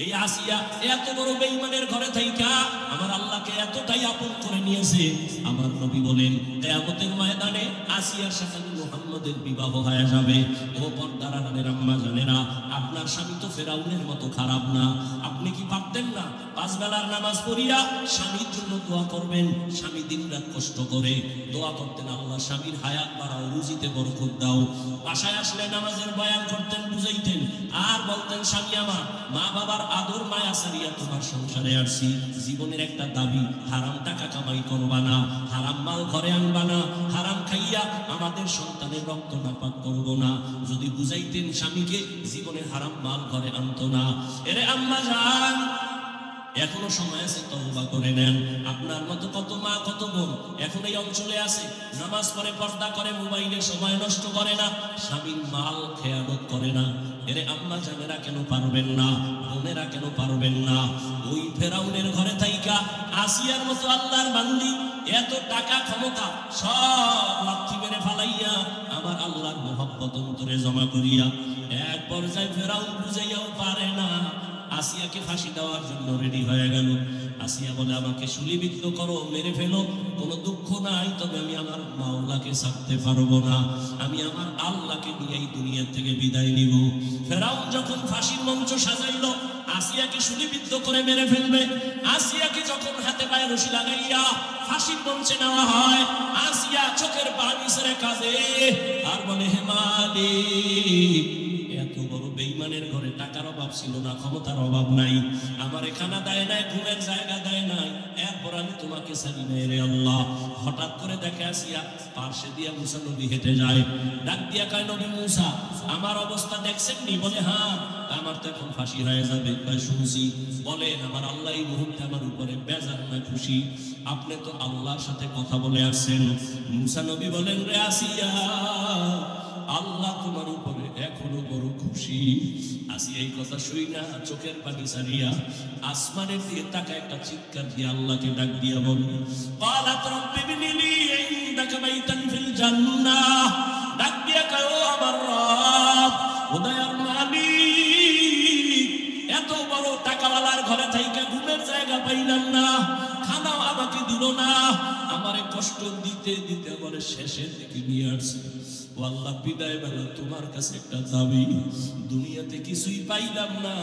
এই আসিয়া এত বড় বেঈমানের ঘরে থাইকা আমার আল্লাহকে এতটাই আপন করে নিয়েছে। আমার নবী বলেন, কিয়ামতের ময়দানে আসিয়ার সাথে মুহাম্মদের বিবাহ হয়ে যাবে। ও পর্দার আড়ালের আম্মা জানেরা, আপনার স্বামী তো ফেরাউনের মতো খারাপ না। আপনি কি পারতেন না 5 বেলার নামাজ পড়িয়া স্বামীর জন্য দোয়া করবেন? স্বামী দিনরাত কষ্ট করে দোয়া করতেন, আল্লাহ স্বামীর হায়াত বাড়াও, রুজিতে বরকত দাও। বাসায় আসলে নামাজের বয়ান করতেন, বুঝাইতেন, আর বলতেন, স্বামী আমার মা বাবার আদর মায়া সারিয়া তোমার সংসারে আসছি। জীবনের একটা দাবি, হারাম টাকা কামাই করবা না, হারাম মাল ঘরে আনবা না, হারাম খাইয়া আমাদের সন্তানের রক্ত নাপাক করবো না। যদি বুঝাইতেন স্বামীকে, জীবনে হারাম মাল ঘরে আনতো না। এরে আম্মা জান, এখনো সময় আছে, তওবা করে নেন। আপনার মতো কত মা কত বোন এখন এই অঞ্চলে আছে, নামাজ পড়ে, পর্দা করে, মোবাইলে সময় নষ্ট করে না, স্বামীর মাল খেয়ানত করে না। এরে আম্মা জানেরা কেন পারবেন না? বোনেরা কেন পারবেন না? ওই ফেরাউনের ঘরে থাইকা আসিয়ার মতো আল্লাহর বান্দি এত টাকা ক্ষমতা সব লাথি মেরে ফালাইয়া আমার আল্লাহর মোহব্বত অন্তরে জমা করিয়া এক পর্যায়ে ফেরাউন বুঝাইয়াও পারে না, আসিয়াকে ফাঁসি দেওয়ার জন্য রেডি হয়ে গেল। আসিয়া বলে, আমাকে শুলিবিদ্ধ করো, মেরে ফেলো, কোনো দুঃখ নাই, তবে আমি আমার মাওলাকে ছাড়তে পারবো না। আমি আমার আল্লাহকে নিয়ে এই দুনিয়া থেকে বিদায় নিব। ফেরাউন যখন ফাঁসির মঞ্চ সাজাইলো, আসিয়াকে শুলিবিদ্ধ করে মেরে ফেলবে, আসিয়াকে যখন হাতে পায়ে রশি লাগাইয়া ফাঁসির মঞ্চে নেওয়া হয়, আসিয়া চোখের পানি ছেড়ে কাঁদে আর বলে, হে মালিক, এত বড় বেঈমানের ঘরে টাকার অভাব ছিল না, ক্ষমতার অভাব নাই, আমার খানা দেয় নাই, ঘুমের জায়গা দেয় নাই, এরপর আমি তোমাকে ছাড়ি নাই রে আল্লাহ। হঠাৎ করে দেখে আসিয়া পার্শ্বে দিয়া মুসা নবী হেঁটে যায়, ডাক দিয়া কয়, নবী মুসা, আমার অবস্থা দেখছেন নি? বলে, হ্যাঁ। আমার তো এখন ফাঁসি হয়ে যাবে। শুনছি। বলেন, আমার আল্লাহ এই মুহূর্তে আমার উপরে বেজার না খুশি? আপনি তো আল্লাহর সাথে কথা বলে আসছেন। মুসা নবী বলেন, রে আসিয়া, আল্লাহ তোমার উপরে এখনো বড় খুশি। আসিয়া এই কথা শুই না চোখের পানি ছাড়িয়া আসমানের দিকে তাকা একটা চিৎকার দিয়ে আল্লাহকে ডাক দিয়া বল, ক্বালাত রাব্বি ইবনিলি ইনদাকা বাইতান ফিল জান্নাহ। ডাক দিয়া কয়, ও আমার রব, ও দয়ার মালিক, এত বড় টাকাওয়ালার ঘরে থাইকা ঘুমের জায়গা পাইলাম না, খানাও আমাকে দিল না, আমারে কষ্ট দিতে দিতে বলে শেষের দিকে নিয়ে আসছে। ও আল্লাহ, বিদায় বেলা তোমার কাছে একটা দাবি, দুনিয়াতে কিছুই পাইলাম না,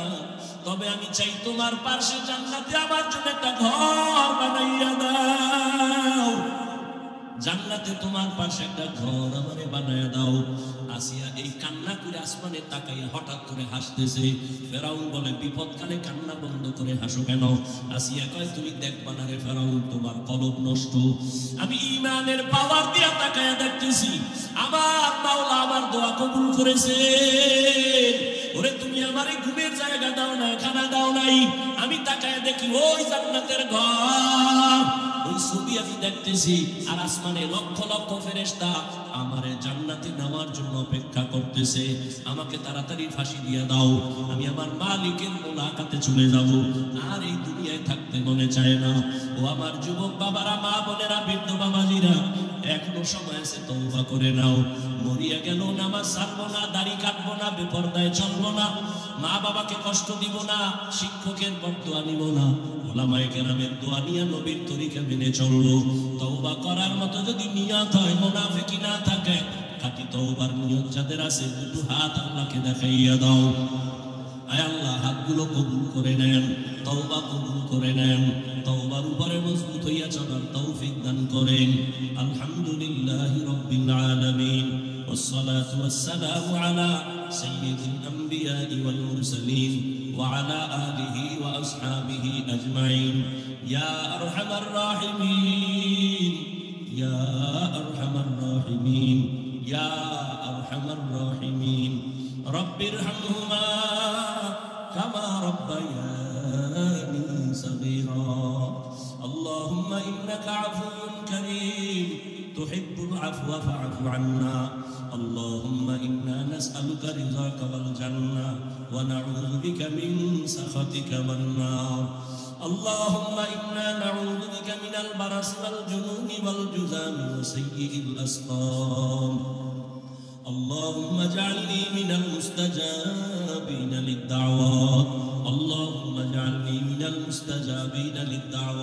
তবে আমি চাই তোমার পাশে জান্নাতে আমার জন্য একটা ঘর বানাইয়া দাও, জান্নাতে তোমার পাশে একটা ঘর আমারে বানাইয়া দাও। আসিয়া এই কান্না করে আসমানে তাকাইয়া হঠাৎ করে হাসতেছে। ফেরাউন বলে, বিপদকালে কান্না বন্ধ করে হাসো কেন? আসিয়া কয়, তুমি দেখবা না রে ফেরাউন, তোমার কলব নষ্ট। আমি ঈমানের পাওয়ার দিয়া তাকাইয়া দেখতেছি আমার মাওলা আমার দোয়া কবুল করেছে। ওরে, তুমি আমারে ঘুমের জায়গা দাও না, খানা দাও নাই, আমি তাকাইয়া দেখি ওই জান্নাতের ঘর, ওই ছবি আমি দেখতেছি, আর আসমানে লক্ষ লক্ষ ফেরেশতা আমারে জান্নাতে নেওয়ার জন্য অপেক্ষা করতেছে। আমাকে তাড়াতাড়ি ফাঁসি দিয়ে দাও, আমি আমার মালিকের মুলাকাতে চলে যাব, আর এই দুনিয়ায় থাকতে মনে চায় না। ও আমার যুবক বাবারা, মা বোনেরা, বৃদ্ধ বাবাজিরা, এখনো সময় আছে, তওবা করে নাও। মরিয়া গেল নামাজ ছাড়বো না, দাড়ি কাটবো না, বেপরদায় চলবো না, মা বাবাকে কষ্ট দিব না, শিক্ষকের বদদোয়া নিব না, উলামায়ে কেরামের দোয়া নিয়ে নবীর তরিকা মেনে চলবো। তওবা করার মতো যদি নিয়ত হয়, মুনাফিকি না থাকে, খাঁটি তওবার নিয়ত যাদের আছে, দুটো হাত আল্লাহকে দেখাইয়া দাও। আয় আল্লাহ, হাতগুলো কবুল করে নেন, তওবা কবুল করে নেন, তওবার উপরে মজবুত হইয়া চলার তৌফিক দান করেন। আলহামদুলিল্লাহি রাব্বিল আলামিন, والصلاة والسلام على سيد الأنبياء والمرسلين وعلى آله وأصحابه أجمعين يا أرحم الراحمين يا أرحم الراحمين يا أرحم الراحمين رب ارحمهما كما ربياني صغيرا اللهم إنك عفو كريم تحب العفو فاعف عنا اللهم إنا نسألك رضاك والجنة ونعوذ بك من سخطك والنار اللهم إنا نعوذ بك من البرص والجنون والجذام وسيء الأسقام اللهم اجعلني من المستجابين للدعوات اللهم اجعلني من المستجابين للدعوات